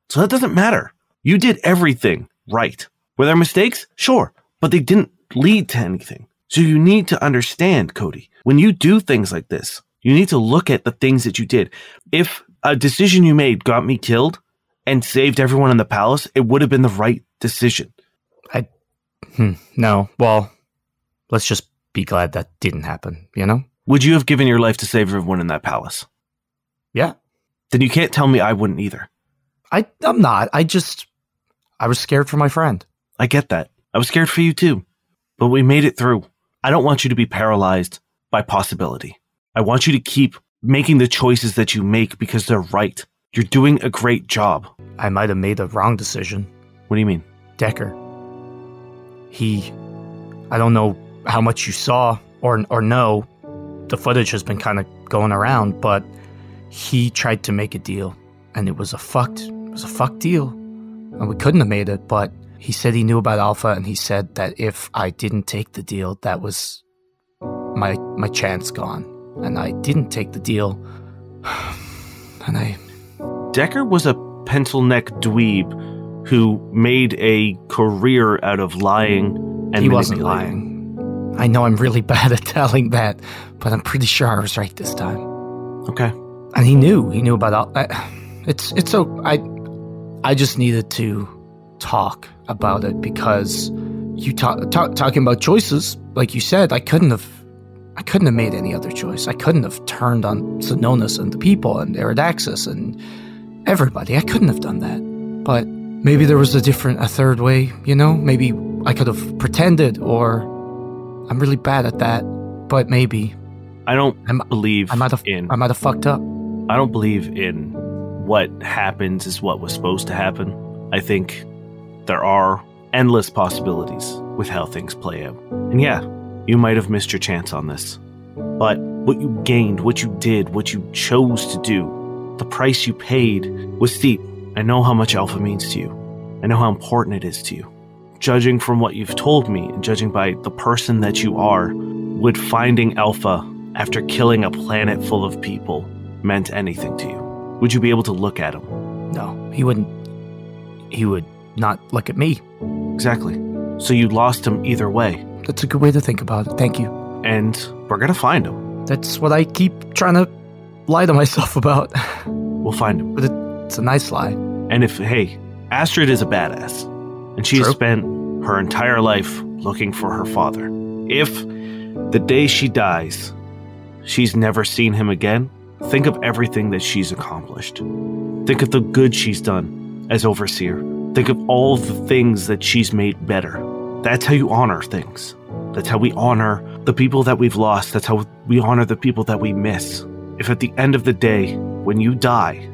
So that doesn't matter. You did everything right. Were there mistakes? Sure. But they didn't lead to anything. So you need to understand, Cody, when you do things like this, you need to look at the things that you did. If a decision you made got me killed and saved everyone in the palace, it would have been the right decision. No. Well, let's just be glad that didn't happen, you know? Would you have given your life to save everyone in that palace? Yeah. Then you can't tell me I wouldn't either. I'm not. I was scared for my friend. I get that. I was scared for you too. But we made it through. I don't want you to be paralyzed by possibility. I want you to keep making the choices that you make because they're right. You're doing a great job. I might have made a wrong decision. What do you mean? Decker. I don't know how much you saw or know. The footage has been kind of going around, but he tried to make a deal, and it was a fucked deal. And we couldn't have made it, but he said he knew about Alpha, and he said that if I didn't take the deal, that was my chance gone. And I didn't take the deal. Decker was a pencil-neck dweeb who made a career out of lying and he wasn't manipulating. lying. I know I'm really bad at telling that, but I'm pretty sure I was right this time. Okay. And he knew about all. It's so I just needed to talk about it because you talking about choices, like you said, I couldn't have made any other choice. I couldn't have turned on Synonus and the people and Eridaxis and everybody. I couldn't have done that. But maybe there was a third way, Maybe I could have pretended, or I'm really bad at that. But maybe I believe I might have fucked up. I don't believe in what happens is what was supposed to happen. I think there are endless possibilities with how things play out. And yeah, you might have missed your chance on this. But what you gained, what you did, what you chose to do, the price you paid was steep. I know how much Alpha means to you. I know how important it is to you. Judging from what you've told me and judging by the person that you are, would finding Alpha after killing a planet full of people meant anything to you? Would you be able to look at him? No, he wouldn't. He would not look at me. Exactly. So you lost him either way. That's a good way to think about it. Thank you. And we're gonna find him. That's what I keep trying to lie to myself about. We'll find him. But it's a nice lie. And Astrid is a badass. And she has spent her entire life looking for her father. If the day she dies, she's never seen him again, think of everything that she's accomplished. Think of the good she's done as overseer. Think of all the things that she's made better. That's how you honor things. That's how we honor the people that we've lost. That's how we honor the people that we miss. If at the end of the day, when you die,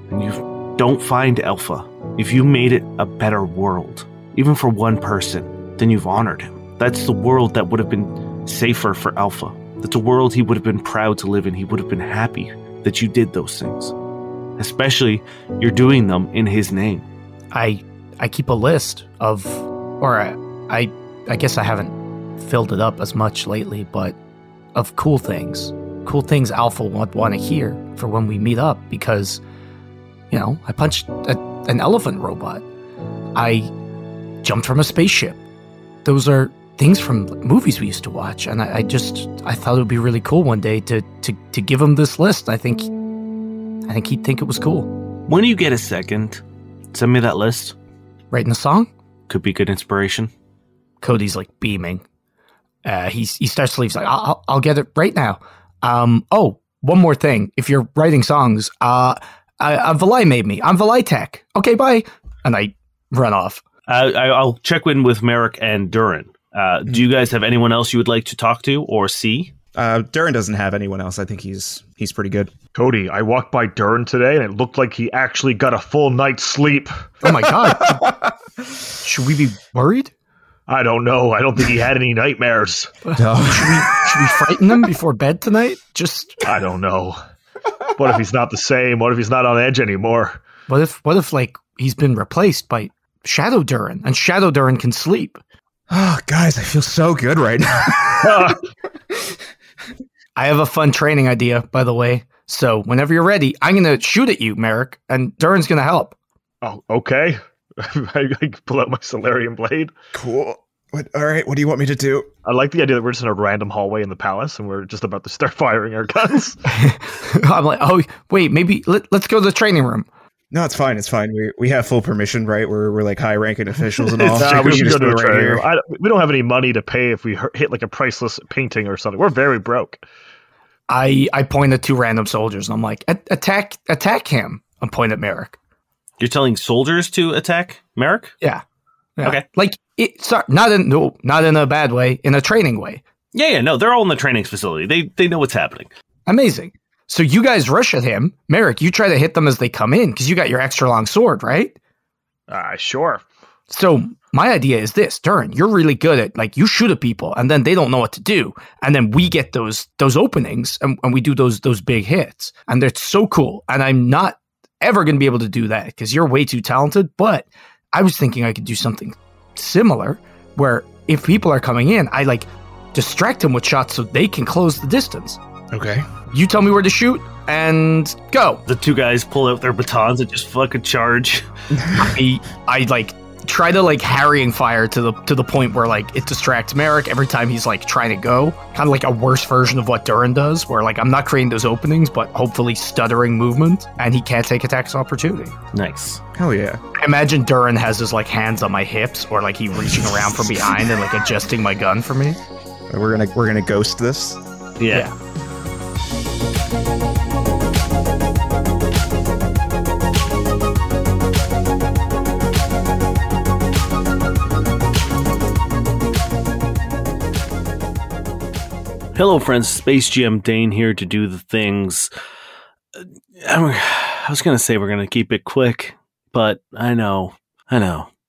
and you don't find Alpha, if you made it a better world, even for one person, then you've honored him. That's the world that would have been safer for Alpha. That's a world he would have been proud to live in. He would have been happy that you did those things. Especially, you're doing them in his name. I keep a list of, or I guess I haven't filled it up as much lately, but of cool things Alpha would want to hear for when we meet up, because, I punched an elephant robot. I jumped from a spaceship. Those are things from movies we used to watch, and I thought it would be really cool one day to give him this list. I think he'd think it was cool. When you get a second, send me that list. Writing a song? Could be good inspiration. Cody's like beaming. He starts to leave. He's like, I'll get it right now. Oh, one more thing. If you're writing songs, Valai made me. I'm Valai Tech. Okay, bye. And I run off. I'll check in with Merrick and Durrin. Do you guys have anyone else you would like to talk to or see? Durrin doesn't have anyone else. I think he's pretty good. Cody, I walked by Durrin today, and it looked like he actually got a full night's sleep. Oh my god! Should we be worried? I don't know. I don't think he had any nightmares. No. Should we frighten him before bed tonight? I don't know. What if he's not the same? What if he's not on edge anymore? What if like he's been replaced by Shadow Durrin, and Shadow Durrin can sleep? Oh, guys, I feel so good right now. I have a fun training idea, by the way. So whenever you're ready, I'm going to shoot at you, Merrick, and Durrin's going to help. Oh, okay. I pull out my Solarian blade. Cool. All right, what do you want me to do? I like the idea that we're just in a random hallway in the palace, and we're just about to start firing our guns. I'm like, oh, wait, maybe let's go to the training room. No, it's fine. It's fine. We have full permission, right? We're like high-ranking officials and all. We should go to the training room. We don't have any money to pay if we hit like a priceless painting or something. We're very broke. I point at two random soldiers, and I'm like, attack him. I'm pointing at Merrick. You're telling soldiers to attack Merrick? Yeah. Yeah. Okay. Like, sorry, not in a bad way, in a training way. Yeah, no, they're all in the training facility. They know what's happening. Amazing. So you guys rush at him. Merrick, you try to hit them as they come in because you got your extra long sword, right? Sure. So my idea is this, Durrin, you're really good at, like, you shoot at people and then they don't know what to do. And then we get those openings and we do those big hits. And they're so cool. And I'm not ever going to be able to do that because you're way too talented. But I was thinking I could do something similar where if people are coming in, I like distract them with shots so they can close the distance. Okay. You tell me where to shoot and go. The two guys pull out their batons and just fucking charge. I like try to like harrying fire to the point where like it distracts Merrick every time he's like trying to go. Kind of like a worse version of what Durrin does, where like I'm not creating those openings, but hopefully stuttering movement, and he can't take attacks of opportunity. Nice. Hell yeah. I imagine Durrin has his like hands on my hips, or like he reaching around from behind and like adjusting my gun for me. We're gonna ghost this. Yeah. Hello, friends. Space GM Dane here to do the things. I was going to say we're going to keep it quick, but I know.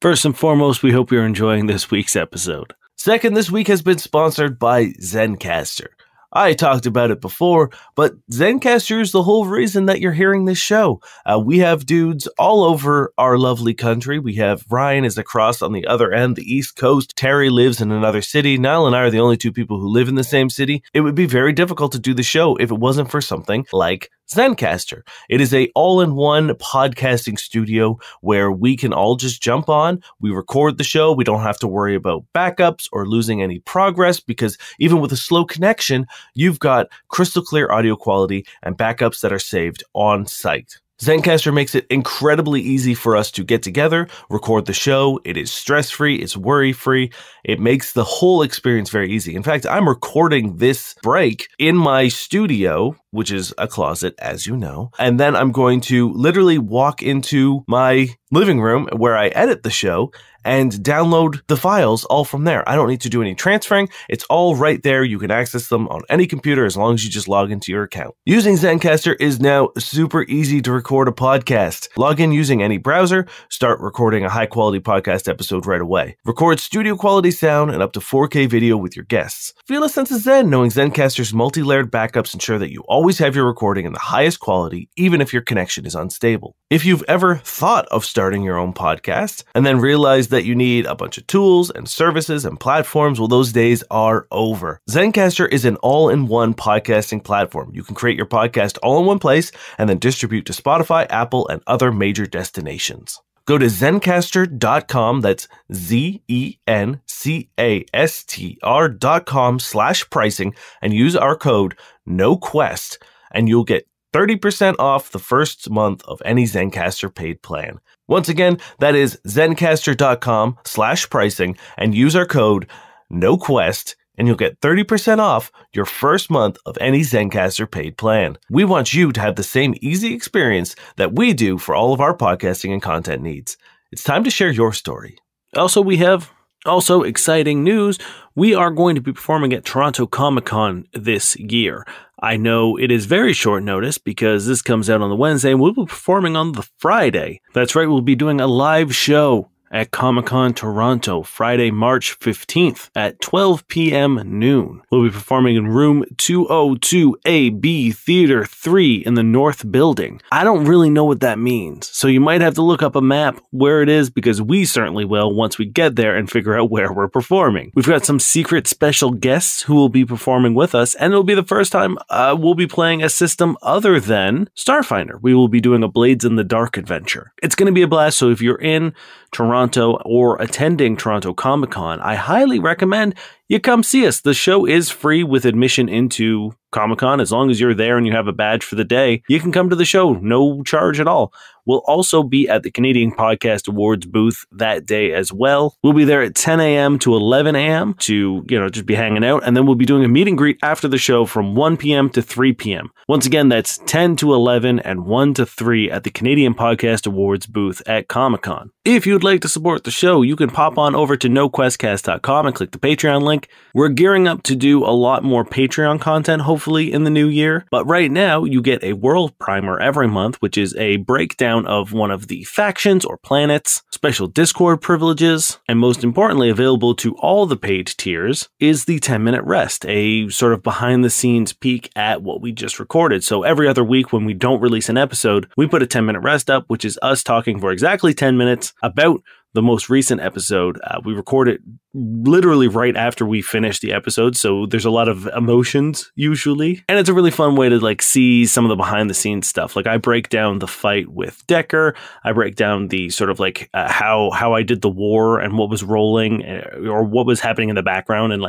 First and foremost, we hope you're enjoying this week's episode. Second, this week has been sponsored by Zencastr. I talked about it before, but Zencastr is the whole reason that you're hearing this show. We have dudes all over our lovely country. We have Ryan is across on the other end, the East Coast. Terry lives in another city. Niall and I are the only two people who live in the same city. It would be very difficult to do the show if it wasn't for something like Zencastr. It is a all-in-one podcasting studio where we can all just jump on. We record the show. We don't have to worry about backups or losing any progress because even with a slow connection, you've got crystal clear audio quality and backups that are saved on site. Zencastr makes it incredibly easy for us to get together, record the show. It is stress-free, it's worry-free. It makes the whole experience very easy. In fact, I'm recording this break in my studio, which is a closet, as you know. And then I'm going to literally walk into my living room where I edit the show and download the files all from there. I don't need to do any transferring. It's all right there. You can access them on any computer as long as you just log into your account. Using Zencastr is now super easy to record a podcast. Log in using any browser, start recording a high-quality podcast episode right away. Record studio-quality sound and up to 4K video with your guests. Feel a sense of zen knowing Zencastr's multi-layered backups ensure that you always have your recording in the highest quality, even if your connection is unstable. If you've ever thought of starting your own podcast and then realized that you need a bunch of tools and services and platforms, well, those days are over. Zencastr is an all-in-one podcasting platform. You can create your podcast all in one place and then distribute to Spotify, Apple, and other major destinations. Go to Zencastr.com, that's Zencastr.com/pricing, and use our code NOQUEST, and you'll get 30% off the first month of any Zencastr paid plan. Once again, that is Zencastr.com/pricing, and use our code NOQUEST, and you'll get 30% off your first month of any Zencastr paid plan. We want you to have the same easy experience that we do for all of our podcasting and content needs. It's time to share your story. Also, we have exciting news. We are going to be performing at Toronto Comic-Con this year. I know it is very short notice because this comes out on the Wednesday and we'll be performing on the Friday. That's right, we'll be doing a live show at Comic-Con Toronto, Friday, March 15th at 12 p.m. noon. We'll be performing in room 202AB Theater 3 in the North Building. I don't really know what that means, so you might have to look up a map where it is because we certainly will once we get there and figure out where we're performing. We've got some secret special guests who will be performing with us, and it'll be the first time we'll be playing a system other than Starfinder. We will be doing a Blades in the Dark adventure. It's going to be a blast, so if you're in Toronto or attending Toronto Comic-Con, I highly recommend you come see us. The show is free with admission into Comic-Con. As long as you're there and you have a badge for the day, you can come to the show, no charge at all. We'll also be at the Canadian Podcast Awards booth that day as well. We'll be there at 10 a.m. to 11 a.m. to, just be hanging out. And then we'll be doing a meet and greet after the show from 1 p.m. to 3 p.m. Once again, that's 10 to 11 and 1 to 3 at the Canadian Podcast Awards booth at Comic-Con. If you'd like to support the show, you can pop on over to noquestcast.com and click the Patreon link. We're gearing up to do a lot more Patreon content, hopefully, in the new year. But right now, you get a World Primer every month, which is a breakdown of one of the factions or planets, special Discord privileges, and most importantly, available to all the paid tiers, is the 10-minute rest, a sort of behind-the-scenes peek at what we just recorded. So every other week when we don't release an episode, we put a 10-minute rest up, which is us talking for exactly 10 minutes about the most recent episode. We recorded literally right after we finished the episode, so there's a lot of emotions usually, and it's a really fun way to see some of the behind the scenes stuff. I break down the fight with Decker, I break down the sort of how I did the war and what was rolling or what was happening in the background and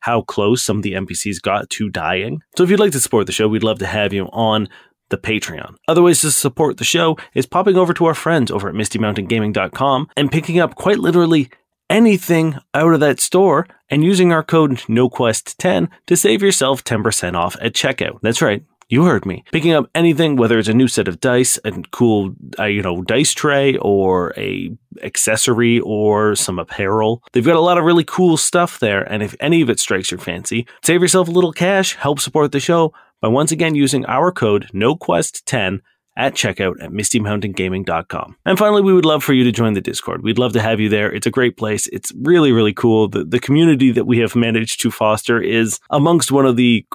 how close some of the NPCs got to dying. So if you'd like to support the show, we'd love to have you on the Patreon. Other ways to support the show is popping over to our friends over at MistyMountainGaming.com and picking up quite literally anything out of that store and using our code NOQUEST10 to save yourself 10% off at checkout. That's right. You heard me. Picking up anything, whether it's a new set of dice, a cool, dice tray, or a accessory, or some apparel. They've got a lot of really cool stuff there, and if any of it strikes your fancy, save yourself a little cash, help support the show by once again using our code NOQUEST10 at checkout at MistyMountainGaming.com. And finally, we would love for you to join the Discord. We'd love to have you there. It's a great place. It's really, really cool. The community that we have managed to foster is amongst one of the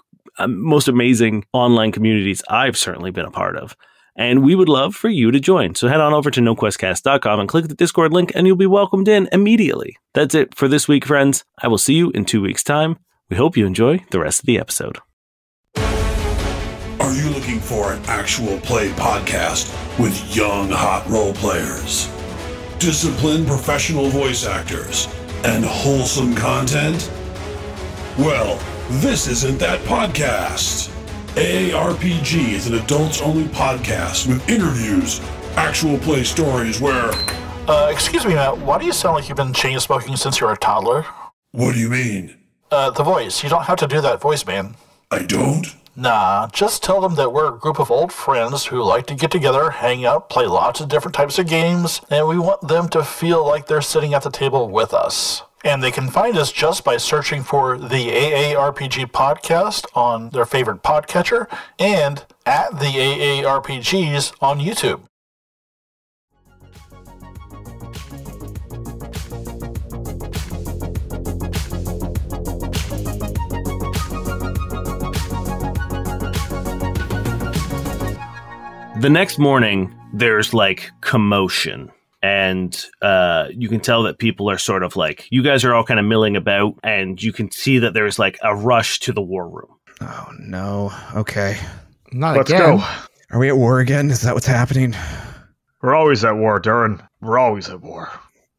most amazing online communities I've certainly been a part of. And we would love for you to join. So head on over to noquestcast.com and click the Discord link and you'll be welcomed in immediately. That's it for this week, friends. I will see you in 2 weeks' time. We hope you enjoy the rest of the episode. Are you looking for an actual play podcast with young, hot role players, disciplined professional voice actors, and wholesome content? Well, this isn't that podcast. AARPG is an adults-only podcast with interviews, actual play stories where... excuse me, Matt, why do you sound like you've been chain smoking since you were a toddler? What do you mean? The voice. You don't have to do that voice, man. I don't? Nah, just tell them that we're a group of old friends who like to get together, hang out, play lots of different types of games, and we want them to feel like they're sitting at the table with us. And they can find us just by searching for the AARPG podcast on their favorite podcatcher and at the AARPGs on YouTube. The next morning, there's commotion. And you can tell that people are sort of you guys are all kind of milling about, and you can see that there's a rush to the war room. Oh, no. Okay. Let's go. Are we at war again? Is that what's happening? We're always at war, Durrin. We're always at war.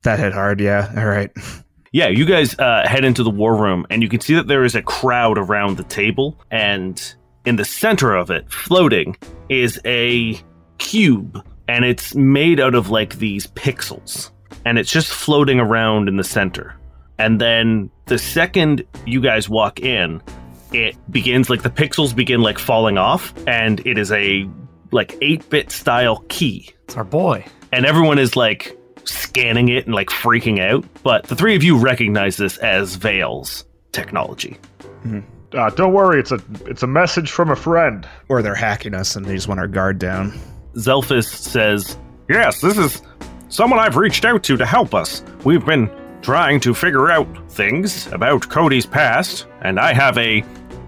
That hit hard, yeah. All right. Yeah, you guys head into the war room, and you can see that there is a crowd around the table, and in the center of it, floating, is a cube. And it's made out of these pixels. And it's just floating around in the center. And then the second you guys walk in, it begins the pixels begin falling off. And it is a 8-bit style key. It's our boy. And everyone is scanning it and freaking out. But the three of you recognize this as Vale's technology. Mm-hmm. Don't worry, it's a message from a friend. Or they're hacking us and they just want our guard down. Zelphus says, "Yes, this is someone I've reached out to help us. We've been trying to figure out things about Cody's past, and I have a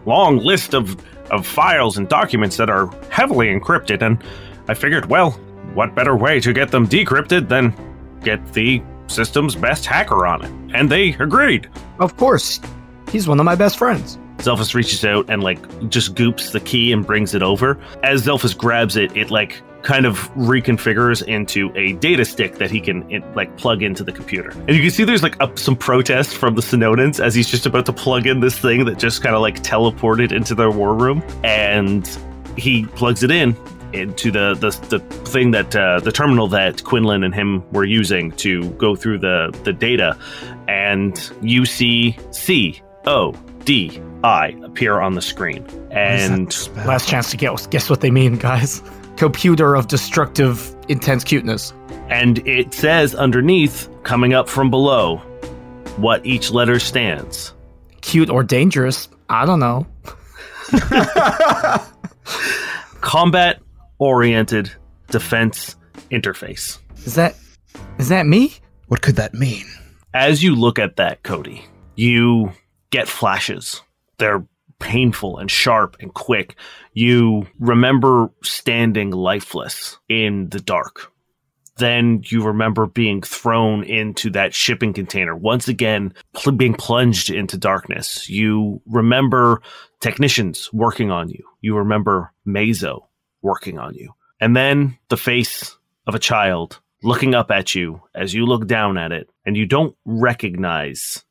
long list of files and documents that are heavily encrypted, and I figured, well, what better way to get them decrypted than get the system's best hacker on it?" And they agreed. Of course. He's one of my best friends. Zelphus reaches out and just goops the key and brings it over. As Zelphus grabs it, it kind of reconfigures into a data stick that he can plug into the computer. And you can see there's some protest from the Synonans as he's just about to plug in this thing that just kind of teleported into their war room, and he plugs it into the thing that the terminal that Quinlan and him were using to go through the data, and you see CODI appear on the screen. And last chance to guess what they mean, guys. Computer of destructive, intense cuteness. And it says underneath, coming up from below, what each letter stands. Cute or dangerous? I don't know. Combat-oriented defense interface. Is that me? What could that mean? As you look at that, Cody, you get flashes. They're painful and sharp and quick. You remember standing lifeless in the dark. Then you remember being thrown into that shipping container, once again being plunged into darkness. You remember technicians working on you. You remember Mazo working on you. And then the face of a child looking up at you as you look down at it, and you don't recognize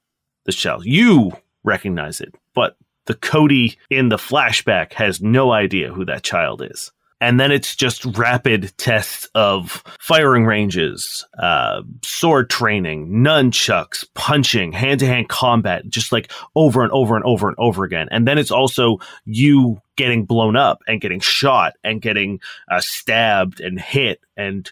the child. You recognize it, but the Cody in the flashback has no idea who that child is. And then it's just rapid tests of firing ranges, sword training, nunchucks, punching, hand-to-hand combat, just over and over and over and over again. And then it's also you getting blown up and getting shot and getting stabbed and hit, and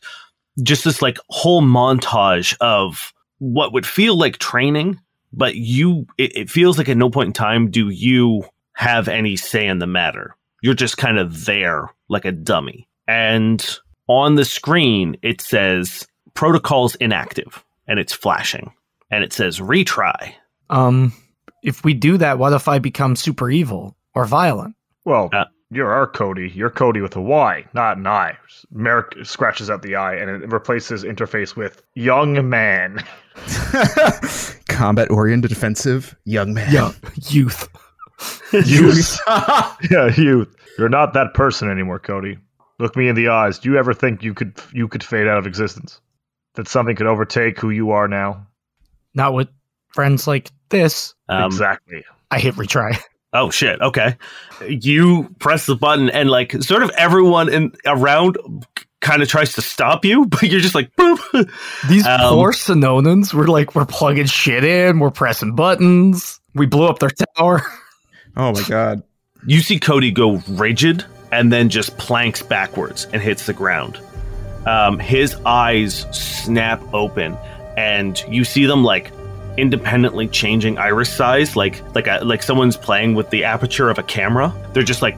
just this whole montage of what would feel like training, but it feels like at no point in time do you have any say in the matter. You're just kind of there like a dummy. And on the screen, it says protocols inactive, and it's flashing, and it says retry. If we do that, what if I become super evil or violent? Well, you're our Cody. You're Cody with a Y, not an I. Merrick scratches out the I, and it replaces interface with young man. Combat-oriented defensive young man. Yeah, youth. Youth. Yeah, youth. You're not that person anymore, Cody. Look me in the eyes. Do you ever think you could fade out of existence? That something could overtake who you are now? Not with friends like this. Exactly. I hit retry. Oh shit, okay. You press the button and sort of everyone around kind of tries to stop you, but you're just boop. These poor Synonans, we're plugging shit in, we're pressing buttons. We blew up their tower. Oh my god. You see Cody go rigid and then just planks backwards and hits the ground. His eyes snap open, and you see them independently changing iris size, like someone's playing with the aperture of a camera. They're just and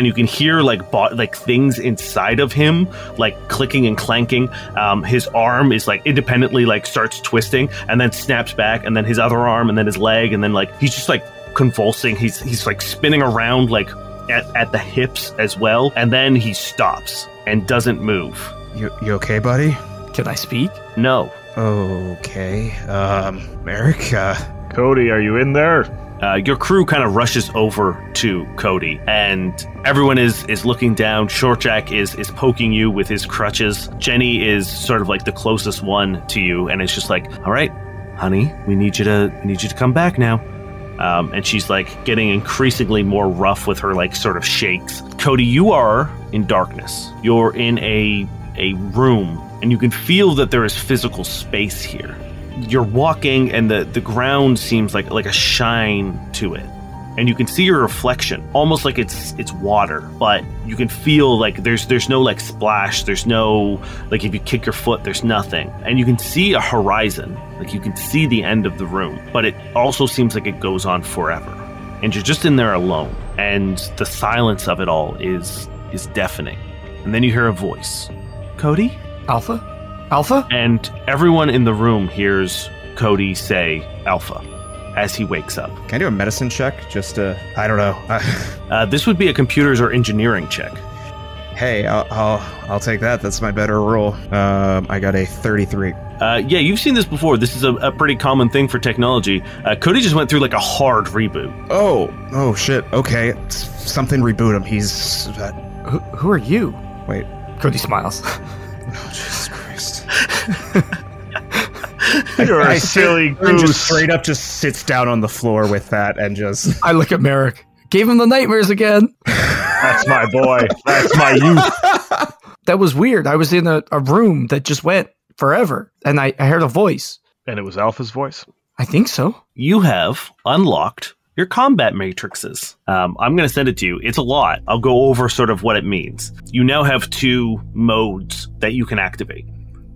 you can hear things inside of him clicking and clanking. His arm is independently starts twisting and then snaps back, and then his other arm, and then his leg, and then he's just convulsing. He's spinning around at the hips as well, and then he stops and doesn't move. You okay, buddy? Can I speak? No. Okay. Merrick, Cody, are you in there? Your crew kind of rushes over to Cody, and everyone is looking down. Shortjack is poking you with his crutches. Jenny is sort of the closest one to you, and it's just all right, honey, we need you to come back now. And she's getting increasingly more rough with her sort of shakes. Cody, you are in darkness. You're in a room, and you can feel that there is physical space here. You're walking, and the ground seems like a shine to it. And you can see your reflection, almost like it's water, but you can feel there's no splash, there's no if you kick your foot, there's nothing. And you can see a horizon, you can see the end of the room, but it also seems like it goes on forever. And you're just in there alone, and the silence of it all is deafening. And then you hear a voice. Cody? Alpha? Alpha? And everyone in the room hears Cody say Alpha as he wakes up. Can I do a medicine check? Just I don't know. This would be a computers or engineering check. Hey, I'll take that. That's my better roll. I got a 33. Yeah, you've seen this before. This is a pretty common thing for technology. Cody just went through a hard reboot. Oh shit. Okay, something reboot him. He's Who are you? Wait. Cody smiles. Oh, Jesus Christ. You're a silly Durrin just goose. straight up just sits down on the floor with that and just... I look at Merrick. Gave him the nightmares again. That's my boy. That's my youth. That was weird. I was in a room that just went forever, and I heard a voice. And it was Alpha's voice? I think so. You have unlocked your combat matrices. I'm going to send it to you. It's a lot. I'll go over sort of what it means. You now have 2 modes that you can activate.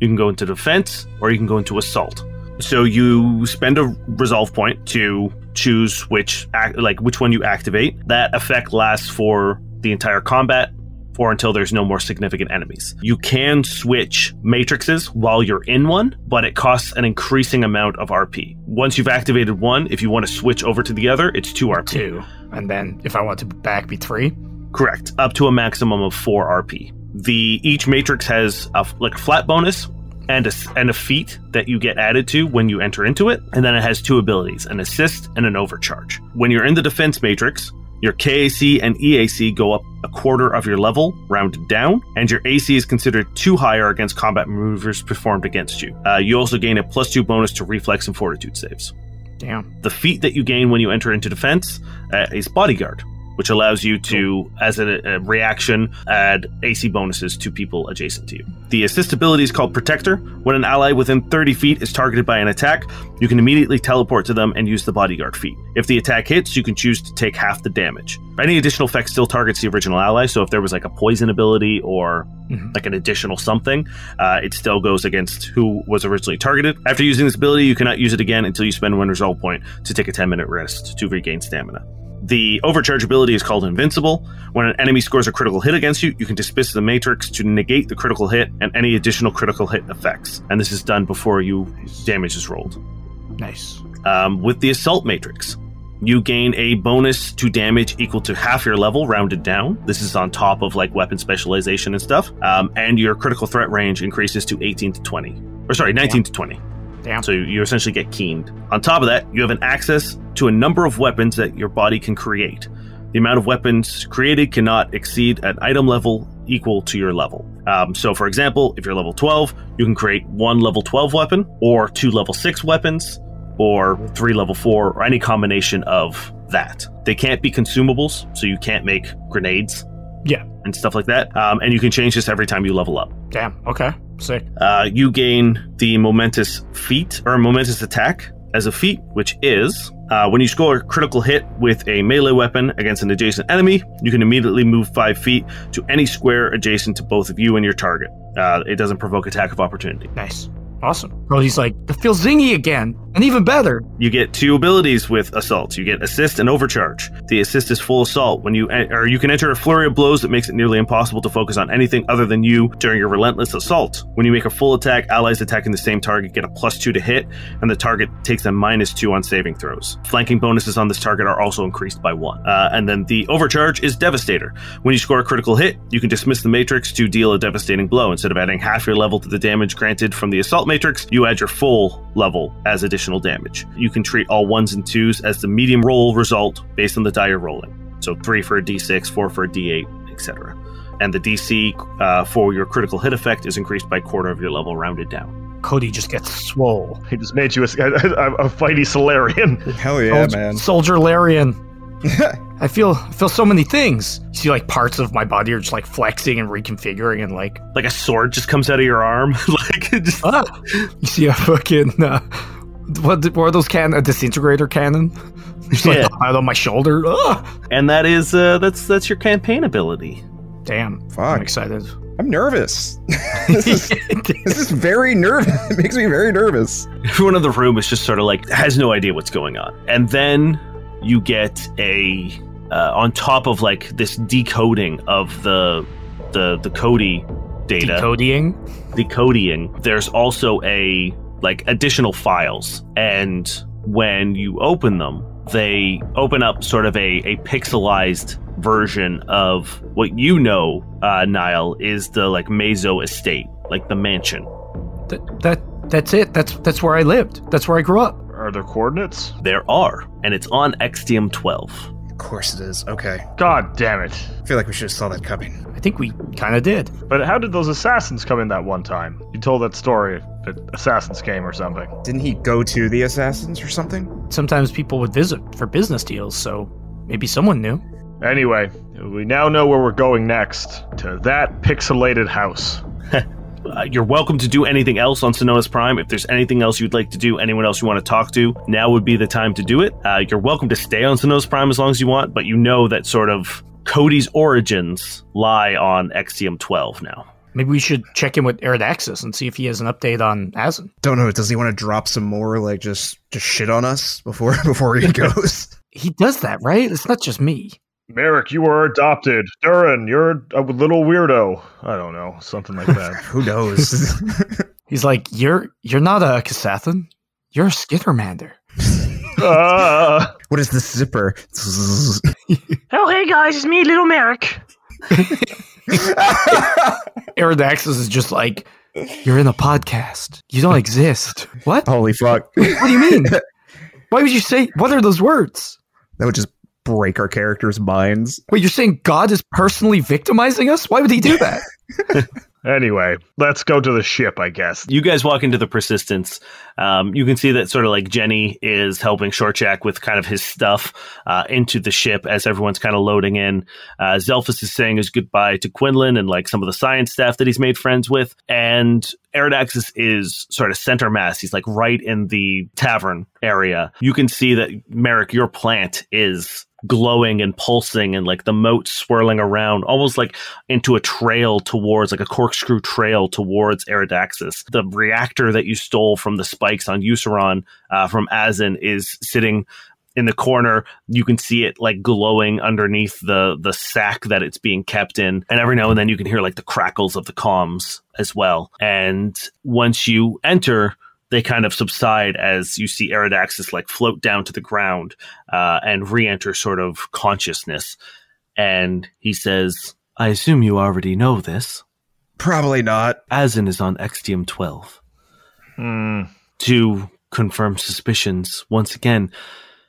You can go into defense or you can go into assault. So you spend a resolve point to choose which one you activate. That effect lasts for the entire combat or until there's no more significant enemies. You can switch matrices while you're in one, but it costs an increasing amount of RP. Once you've activated one, if you want to switch over to the other, it's 2 RP. 2. And then if I want to back, be 3? Correct. Up to a maximum of 4 RP. Each matrix has a flat bonus and a feat that you get added to when you enter into it, and then it has 2 abilities, an assist and an overcharge. When you're in the defense matrix, your KAC and EAC go up a quarter of your level, rounded down, and your AC is considered 2 higher against combat maneuvers performed against you. You also gain a +2 bonus to reflex and fortitude saves. Damn. The feat that you gain when you enter into defense is Bodyguard, which allows you to, as a reaction, add AC bonuses to people adjacent to you. The assist ability is called Protector. When an ally within 30 feet is targeted by an attack, you can immediately teleport to them and use the Bodyguard feat. If the attack hits, you can choose to take half the damage. Any additional effect still targets the original ally, so if there was like a poison ability or like an additional something, it still goes against who was originally targeted. After using this ability, you cannot use it again until you spend 1 resolve point to take a 10-minute rest to regain stamina. The overcharge ability is called Invincible. When an enemy scores a critical hit against you, you can dismiss the matrix to negate the critical hit and any additional critical hit effects. And this is done before damage is rolled. Nice. With the assault matrix, you gain a bonus to damage equal to half your level, rounded down. This is on top of like weapon specialization and stuff. And your critical threat range increases to 19 to 20. Damn. So you essentially get keened. On top of that, you have an access to a number of weapons that your body can create. The amount of weapons created cannot exceed an item level equal to your level. So for example, if you're level 12, you can create 1 level 12 weapon, or 2 level 6 weapons, or 3 level 4, or any combination of that. They can't be consumables, so you can't make grenades. Yeah. And stuff like that. And you can change this every time you level up. Damn. Okay. Sick. You gain the Momentous Feat, or Momentous Attack, as a feat, which is when you score a critical hit with a melee weapon against an adjacent enemy, you can immediately move 5 feet to any square adjacent to both of you and your target. It doesn't provoke attack of opportunity. Nice. Awesome. Well, he's like, it feels zingy again, and even better. You get 2 abilities with assault. You get assist and overcharge. The assist is full assault. You can enter a flurry of blows that makes it nearly impossible to focus on anything other than you during your relentless assault. When you make a full attack, allies attacking the same target get a +2 to hit, and the target takes a -2 on saving throws. Flanking bonuses on this target are also increased by 1. And then the overcharge is Devastator. When you score a critical hit, you can dismiss the matrix to deal a devastating blow. Instead of adding half your level to the damage granted from the assault matrix, you add your full level as additional damage. You can treat all 1s and 2s as the medium roll result based on the die you're rolling. So 3 for a d6, 4 for a d8, etc. And the DC for your critical hit effect is increased by a quarter of your level, rounded down. Cody just gets swole. He just made you a fighty Solarian. Hell yeah, man. Soldier Larian. I feel so many things. You see, like, parts of my body are just like flexing and reconfiguring, and like a sword just comes out of your arm. Just... You see a fucking what are those a disintegrator cannon? Just like out on my shoulder. And that is that's your campaign ability. Damn. Fuck. I'm excited. I'm nervous. This is very nervous. It makes me very nervous. Everyone in the room is just sort of like has no idea what's going on, and then you get a on top of like this decoding of the Cody data. Decoding. There's also a like additional files, and when you open them, they open up sort of a pixelized version of what you know, Niall, is the like Mazo estate, like the mansion. That's it. That's where I lived. That's where I grew up. Are there coordinates? There are, and it's on XDM 12. Of course it is. Okay. God damn it. I feel like we should have saw that coming. I think we kind of did. But how did those assassins come in that one time? You told that story that assassins came or something. Didn't he go to the assassins or something? Sometimes people would visit for business deals, so maybe someone knew. Anyway, we now know where we're going next. To that pixelated house. You're welcome to do anything else on Synonus Prime. If there's anything else you'd like to do, anyone else you want to talk to, now would be the time to do it. You're welcome to stay on Synonus Prime as long as you want, but you know that sort of Cody's origins lie on XTM 12 now. Maybe we should check in with Eridaxis and see if he has an update on Asin. Don't know. Does he want to drop some more, like, just shit on us before he goes? He does that, right? It's not just me. Merrick, you were adopted. Durrin, you're a little weirdo. I don't know, something like that. Who knows? He's like, you're not a Kasathan. You're a Skittermander. What is this zipper? Oh, hey guys, it's me, little Merrick. Eridaxis is just like, you're in a podcast. You don't exist. What? Holy fuck. What do you mean? Why would you say, what are those words? That would just break our characters' minds. Wait, you're saying God is personally victimizing us? Why would he do that? Anyway, let's go to the ship, I guess. You guys walk into the Persistence. You can see that sort of like Jenny is helping Shortjack with kind of his stuff into the ship as everyone's kind of loading in. Zelphus is saying his goodbye to Quinlan and like some of the science staff that he's made friends with. And Eridaxis is sort of center mass. He's like right in the tavern area. You can see that, Merrick, your plant is glowing and pulsing and like the moat swirling around almost like into a trail towards like a corkscrew trail towards Eridaxis. The reactor that you stole from the spikes on Euceron from Asin is sitting in the corner. You can see it like glowing underneath the sack that it's being kept in, and every now and then you can hear like the crackles of the comms as well. And once you enter, they kind of subside as you see Eridaxis like float down to the ground and re-enter sort of consciousness. And he says, I assume you already know this. Probably not. Asin is on XTM 12. To confirm suspicions, once again,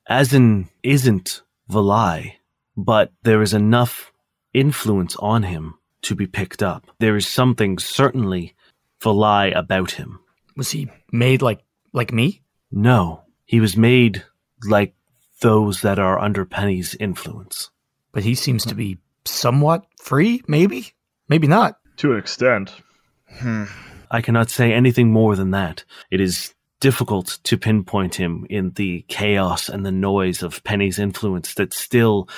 Asin isn't Valai, but there is enough influence on him to be picked up. There is something certainly Valai about him. Was he made like me? No, he was made like those that are under Penny's influence. But he seems to be somewhat free, maybe? Maybe not. To an extent. I cannot say anything more than that. It is difficult to pinpoint him in the chaos and the noise of Penny's influence that still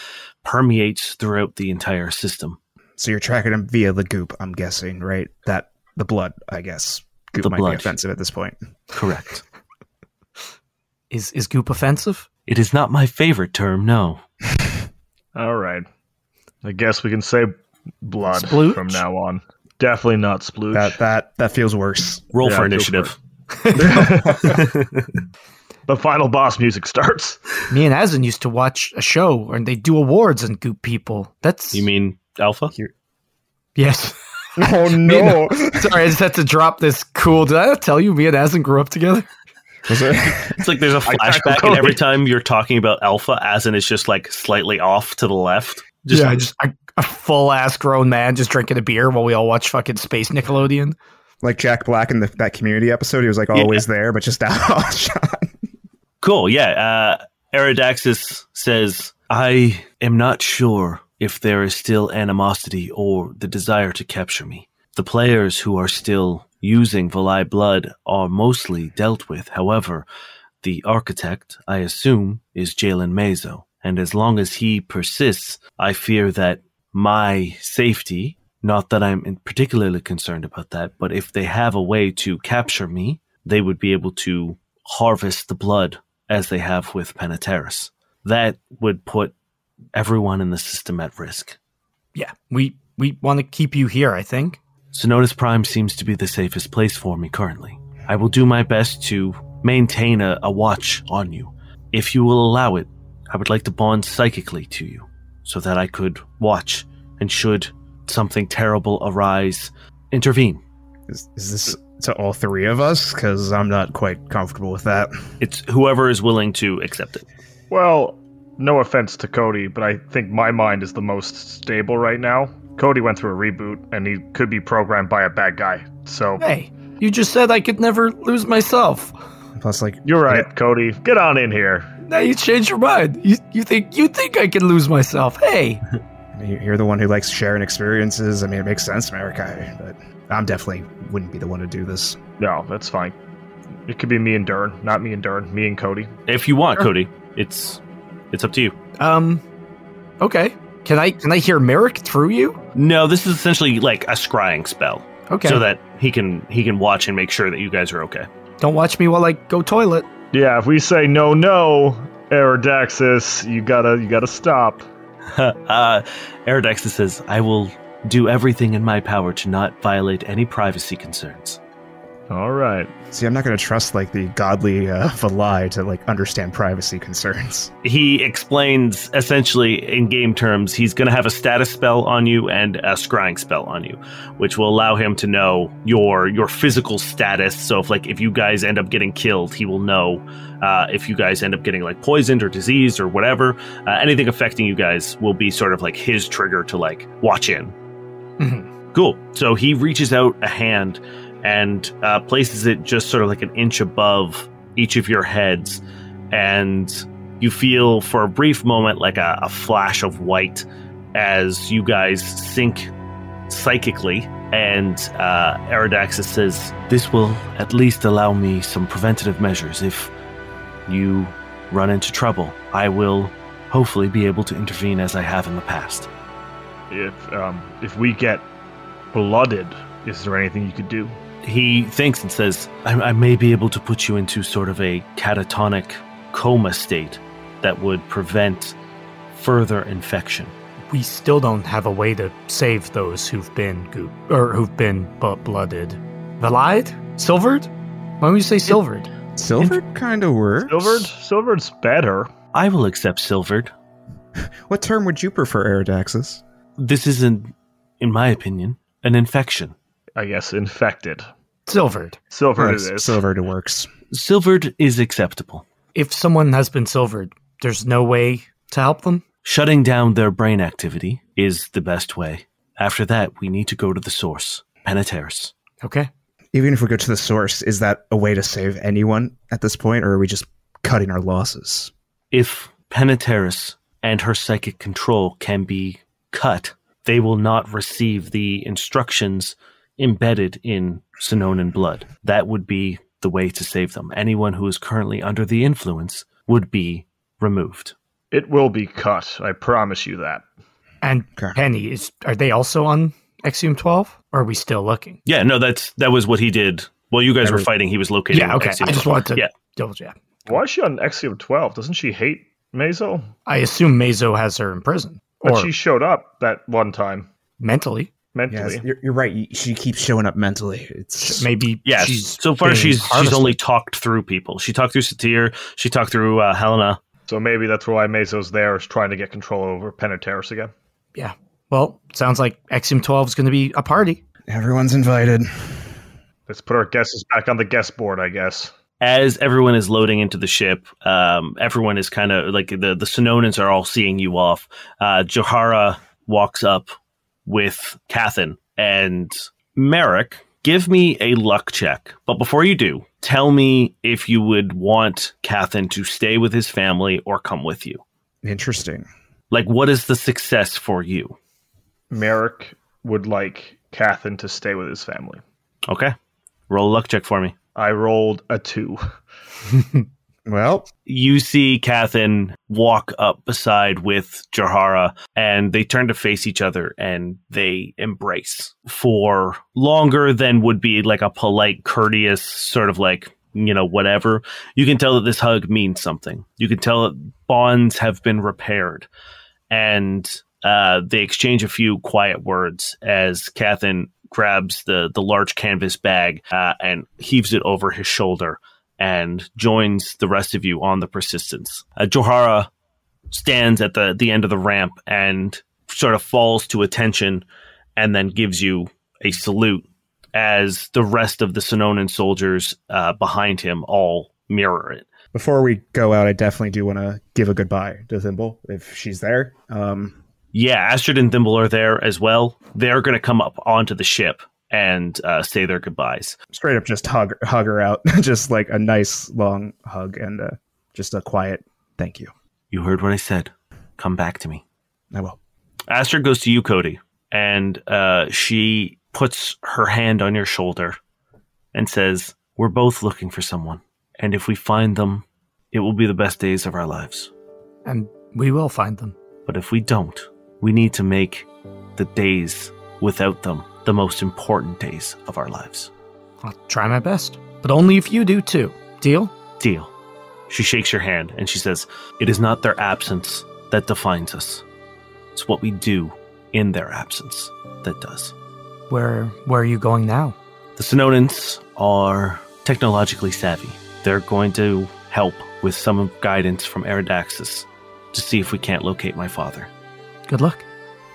permeates throughout the entire system. So you're tracking him via the goop, I'm guessing, right? The blood, I guess. Goop might be offensive at this point. Correct. Is goop offensive? It is not my favorite term, no. All right. I guess we can say blood Splooge? from now on. Definitely not splooge. That feels worse. Roll Yeah, for go initiative. The final boss music starts. Me and Asin used to watch a show and they do awards on goop people. That's... You mean Alpha? Yes. Oh, no. Sorry, I just had to drop this cool... Did I tell you me and Asin grew up together? It's like there's a flashback, and every time you're talking about Alpha, Asin is just like slightly off to the left. Just a full-ass grown man just drinking a beer while we all watch fucking Space Nickelodeon. Like Jack Black in that Community episode, he was like always there, but just out of shot. Cool, yeah. Eridaxis says, I am not sure if there is still animosity or the desire to capture me. The players who are still using Valai blood are mostly dealt with. However, the architect, I assume, is Jalen Mazo. And as long as he persists, I fear that my safety, not that I'm particularly concerned about that, but if they have a way to capture me, they would be able to harvest the blood as they have with Penetaris. That would put everyone in the system at risk. Yeah, we want to keep you here, I think. Synonus Prime seems to be the safest place for me currently. I will do my best to maintain a watch on you. If you will allow it, I would like to bond psychically to you so that I could watch, and should something terrible arise, intervene. Is this to all three of us? Because I'm not quite comfortable with that. It's whoever is willing to accept it. Well, no offense to Cody, but I think my mind is the most stable right now. Cody went through a reboot, and he could be programmed by a bad guy. So Hey, you just said I could never lose myself. Plus, like, you're right, Cody. Get on in here. Now you changed your mind. You think I can lose myself? Hey, you're the one who likes sharing experiences. I mean, it makes sense, Merrick, but I'm definitely wouldn't be the one to do this. No, that's fine. It could be me and Durrin, not me and Durrin, me and Cody. If you want, Cody, it's up to you. okay. Can I hear Merrick through you? No, this is essentially like a scrying spell. Okay. So that he can watch and make sure that you guys are okay. Don't watch me while I go toilet. Yeah, if we say no, Eridaxis, you gotta stop. Eridaxis says, I will do everything in my power to not violate any privacy concerns. All right. See, I'm not going to trust, like, the godly Valai to, like, understand privacy concerns. He explains, essentially, in game terms, he's going to have a status spell on you and a scrying spell on you, which will allow him to know your physical status. So if you guys end up getting killed, he will know if you guys end up getting, like, poisoned or diseased or whatever. Anything affecting you guys will be sort of like his trigger to, like, watch in. Mm-hmm. Cool. So he reaches out a hand and places it just sort of like an inch above each of your heads. And you feel for a brief moment like a flash of white as you guys sync psychically. And Eridaxis says, this will at least allow me some preventative measures. If you run into trouble, I will hopefully be able to intervene as I have in the past. If we get blooded, is there anything you could do? He thinks and says, I may be able to put you into sort of a catatonic coma state that would prevent further infection. We still don't have a way to save those who've been blooded. Valide? Silvered? Why don't you say silvered? Silvered kind of works. Silvered's better. I will accept silvered. What term would you prefer, Eridaxis? This isn't, in my opinion, an infection. I guess infected. Silvered. Silvered it is. Silvered works. Silvered is acceptable. If someone has been silvered, there's no way to help them? Shutting down their brain activity is the best way. After that, we need to go to the source, Peniteris. Okay. Even if we go to the source, is that a way to save anyone at this point, or are we just cutting our losses? If Peniteris and her psychic control can be cut, they will not receive the instructions embedded in Synonan blood. That would be the way to save them. Anyone who is currently under the influence would be removed. It will be cut. I promise you that. And Penny, are they also on Exium 12? Or are we still looking? Yeah, no, that was what he did. While you guys were fighting, he was located. Yeah, okay. I just wanted to double check. Why is she on Exium 12? Doesn't she hate Mazo? I assume Mazo has her in prison. But she showed up that one time. Mentally. Yes, you're right. She keeps showing up mentally. It's maybe. Yes. So far, she's only talked through people. She talked through Satir. She talked through Helena. So maybe that's why Mazo's there, is trying to get control over Peniteris again. Yeah. Well, sounds like Exium 12 is going to be a party. Everyone's invited. Let's put our guesses back on the guest board, I guess. As everyone is loading into the ship, everyone is kind of like the Synonans are all seeing you off. Johara walks up with Cathan and Merrick. Give me a luck check. But before you do, tell me if you would want Cathan to stay with his family or come with you. Interesting. Like, what is the success for you? Merrick would like Cathan to stay with his family. Okay. Roll a luck check for me. I rolled a 2. Well, you see Cathan walk up beside with Johara, and they turn to face each other, and they embrace for longer than would be like a polite, courteous sort of like, whatever. You can tell that this hug means something. You can tell that bonds have been repaired, and they exchange a few quiet words as Cathan grabs the large canvas bag and heaves it over his shoulder and joins the rest of you on the Persistence. Johara stands at the end of the ramp and sort of falls to attention and then gives you a salute as the rest of the Synonan soldiers behind him all mirror it. Before we go out, I definitely do want to give a goodbye to Thimble if she's there. Yeah, Astrid and Thimble are there as well. They're going to come up onto the ship and say their goodbyes. Straight up just hug her out. Just like a nice long hug and just a quiet thank you. You heard what I said. Come back to me. I will. Astrid goes to you, Cody, and she puts her hand on your shoulder and says, we're both looking for someone. And if we find them, it will be the best days of our lives. And we will find them. But if we don't, we need to make the days without them the most important days of our lives. I'll try my best. But only if you do too. Deal? Deal. She shakes your hand and she says, it is not their absence that defines us. It's what we do in their absence that does. Where are you going now? The Synonans are technologically savvy. They're going to help with some guidance from Eridaxis to see if we can't locate my father. Good luck.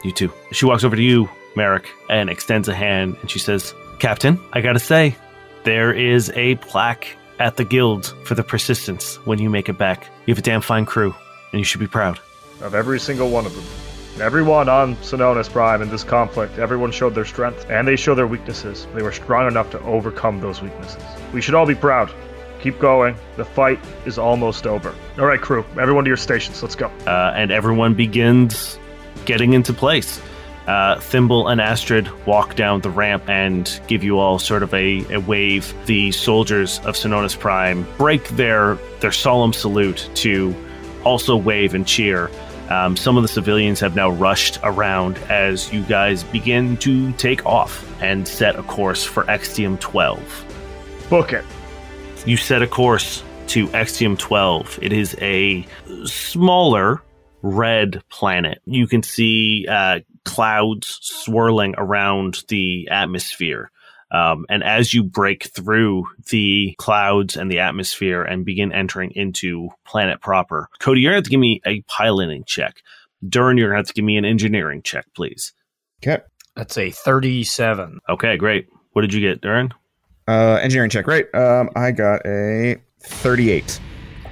You too. She walks over to you, Merrick, and extends a hand, and she says, Captain, I gotta say, there is a plaque at the guild for the persistence when you make it back. You have a damn fine crew, and you should be proud. Of every single one of them. Everyone on Synonus Prime in this conflict, everyone showed their strength, and they showed their weaknesses. They were strong enough to overcome those weaknesses. We should all be proud. Keep going. The fight is almost over. All right, crew. Everyone to your stations. Let's go. And everyone begins getting into place. Thimble and Astrid walk down the ramp and give you all sort of a wave. The soldiers of Synonus Prime break their solemn salute to also wave and cheer. Some of the civilians have now rushed around as you guys begin to take off and set a course for Extium 12. Book it. You set a course to Extium 12. It is a smaller red planet. You can see clouds swirling around the atmosphere. And as you break through the clouds and the atmosphere and begin entering into planet proper, Cody, you're going to have to give me a piloting check. Durrin, you're going to have to give me an engineering check, please. Okay. That's a 37. Okay, great. What did you get, Durrin? Engineering check, right? I got a 38.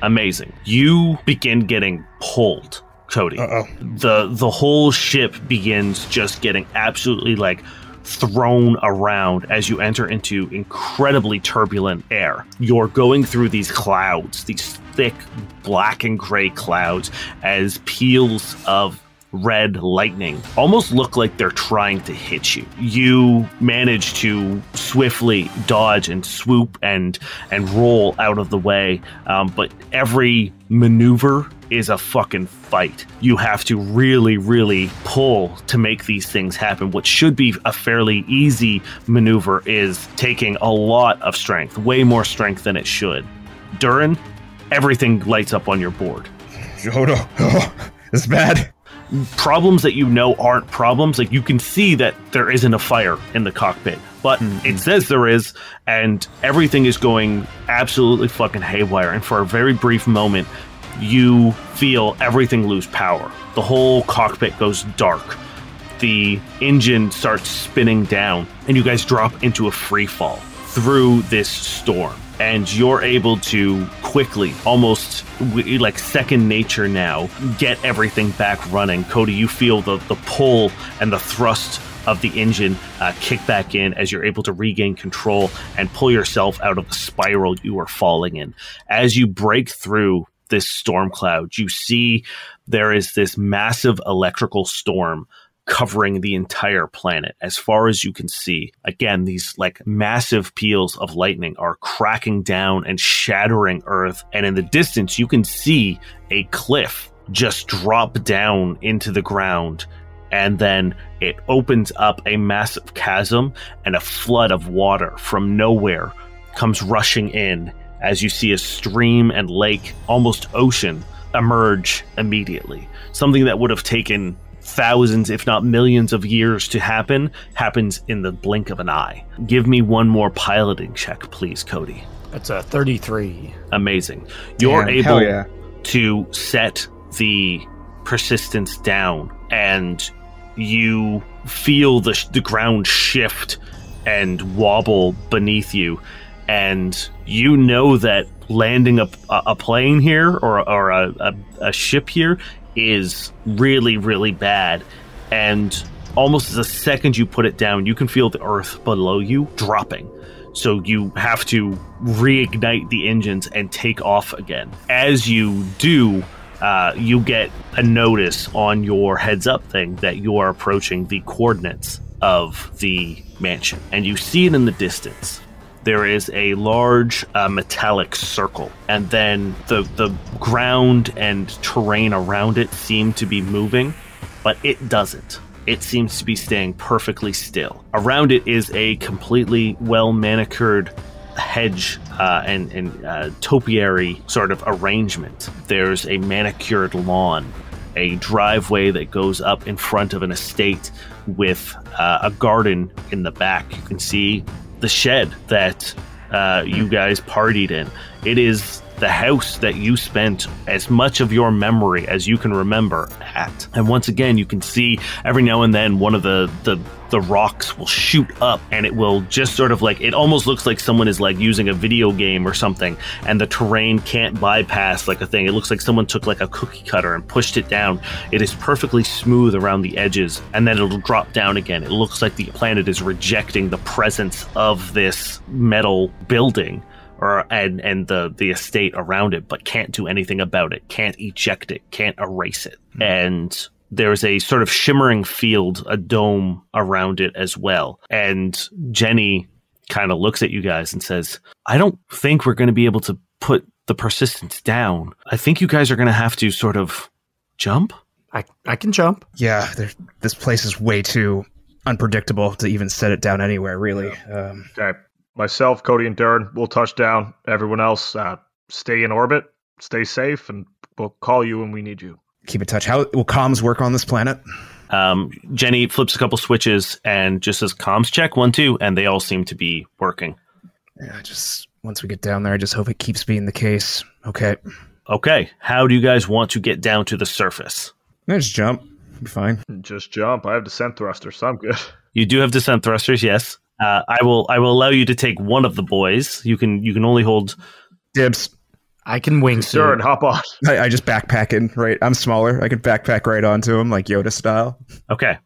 Amazing. You begin getting pulled, Cody. Uh-oh. The whole ship begins just getting absolutely thrown around as you enter into incredibly turbulent air. You're going through these clouds, these thick black and gray clouds, as peals of red lightning almost look like they're trying to hit you. You manage to swiftly dodge and swoop and roll out of the way, but every maneuver is a fucking fight. You have to really, really pull to make these things happen. What should be a fairly easy maneuver is taking a lot of strength, way more strength than it should. Durrin, everything lights up on your board. Oh no, it's bad. Problems that you know aren't problems. You can see that there isn't a fire in the cockpit, but it says there is, and everything is going absolutely fucking haywire. And for a very brief moment, you feel everything lose power. The whole cockpit goes dark. The engine starts spinning down, and you guys drop into a free fall through this storm. And you're able to quickly, almost like second nature now, get everything back running. Cody, you feel the pull and the thrust of the engine kick back in as you're able to regain control and pull yourself out of the spiral you were falling in. As you break through this storm cloud, you see there is this massive electrical storm covering the entire planet as far as you can see. Again, these massive peals of lightning are cracking down and shattering Earth, and in the distance you can see a cliff just drop down into the ground, and then it opens up a massive chasm, and a flood of water from nowhere comes rushing in as you see a stream and lake, almost ocean, emerge immediately. Something that would have taken thousands, if not millions of years to happens in the blink of an eye. Give me one more piloting check, please, Cody. That's a 33. Amazing. You're able yeah. to set the persistence down, and you feel the ground shift and wobble beneath you, and you know that landing a plane here or a ship here is really, really bad. And almost the second you put it down, you can feel the earth below you dropping. So you have to reignite the engines and take off again. As you do, you get a notice on your heads-up thing that you are approaching the coordinates of the mansion. And you see it in the distance. There is a large metallic circle, and then the ground and terrain around it seem to be moving, but it doesn't. It seems to be staying perfectly still. Around it is a completely well-manicured hedge and topiary sort of arrangement. There's a manicured lawn, a driveway that goes up in front of an estate with a garden in the back. You can see the shed that you guys partied in. It is the house that you spent as much of your memory as you can remember at. And once again, you can see every now and then one of the rocks will shoot up, and it will just sort of like, it almost looks like someone is like using a video game or something, and the terrain can't bypass like a thing. It looks like someone took like a cookie cutter and pushed it down. It is perfectly smooth around the edges, and then it'll drop down again. It looks like the planet is rejecting the presence of this metal building and the estate around it, but can't do anything about it, can't eject it, can't erase it. And there's a sort of shimmering field, a dome around it as well. And Jenny kind of looks at you guys and says, I don't think we're going to be able to put the persistence down. I think you guys are going to have to sort of jump. I can jump. Yeah, this place is way too unpredictable to even set it down anywhere, really. Okay. Myself, Cody, and Durrin will touch down. Everyone else, stay in orbit, stay safe, and we'll call you when we need you. Keep in touch. How will comms work on this planet? Jenny flips a couple switches and just says, comms check, 1, 2, and they all seem to be working. Yeah, just once we get down there, I just hope it keeps being the case. Okay. Okay. How do you guys want to get down to the surface? Just jump. Be fine. Just jump. I have descent thrusters, so I'm good. You do have descent thrusters, yes. I will allow you to take one of the boys. You can only hold dibs. I can wingsuit. Durrin, hop on. I just backpack in, right? I'm smaller. I can backpack right onto him, like Yoda style. Okay.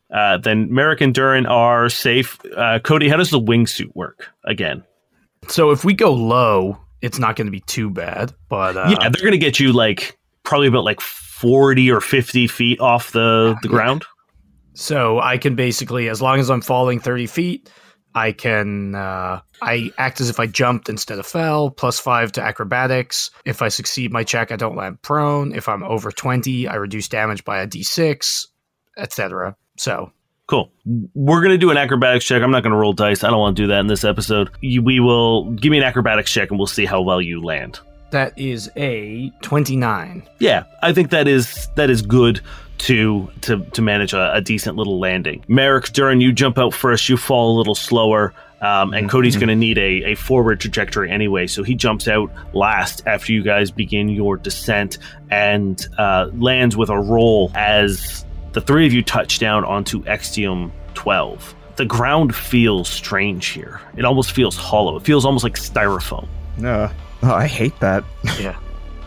Then Merrick and Durrin are safe. Cody, how does the wingsuit work again? So if we go low, it's not going to be too bad. But yeah, they're going to get you like probably about like 40 or 50 feet off the ground. So I can basically, as long as I'm falling 30 feet, I can I act as if I jumped instead of fell, +5 to acrobatics. If I succeed my check, I don't land prone. If I'm over 20, I reduce damage by a d6, etc. So cool. We're going to do an acrobatics check. I'm not going to roll dice. I don't want to do that in this episode. We will give me an acrobatics check and we'll see how well you land. That is a 29. Yeah, I think that is good to manage a decent little landing. Merrick, Durrin, you jump out first. You fall a little slower, and Cody's going to need a forward trajectory anyway, so he jumps out last after you guys begin your descent and lands with a roll as the three of you touch down onto Extium 12. The ground feels strange here. It almost feels hollow. It feels almost like styrofoam. Oh, I hate that. Yeah.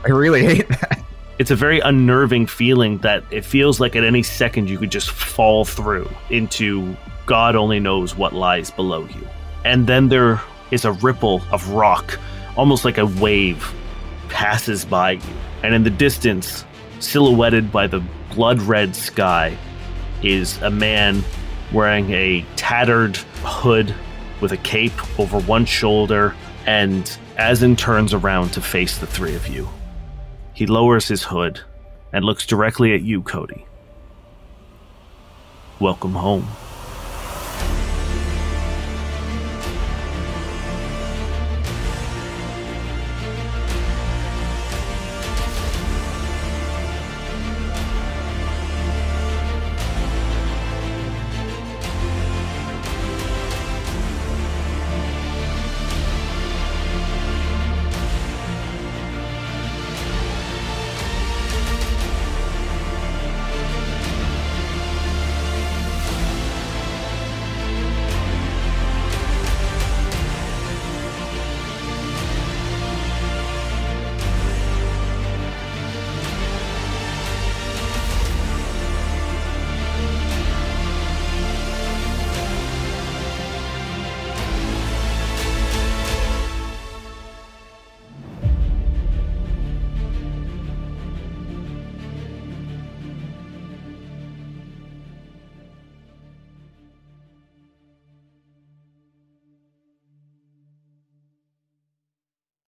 I really hate that. It's a very unnerving feeling that it feels like at any second you could just fall through into God only knows what lies below you. And then there is a ripple of rock, almost like a wave, passes by you. And in the distance, silhouetted by the blood-red sky, is a man wearing a tattered hood with a cape over one shoulder, and Azin turns around to face the three of you. He lowers his hood and looks directly at you, Cody. Welcome home.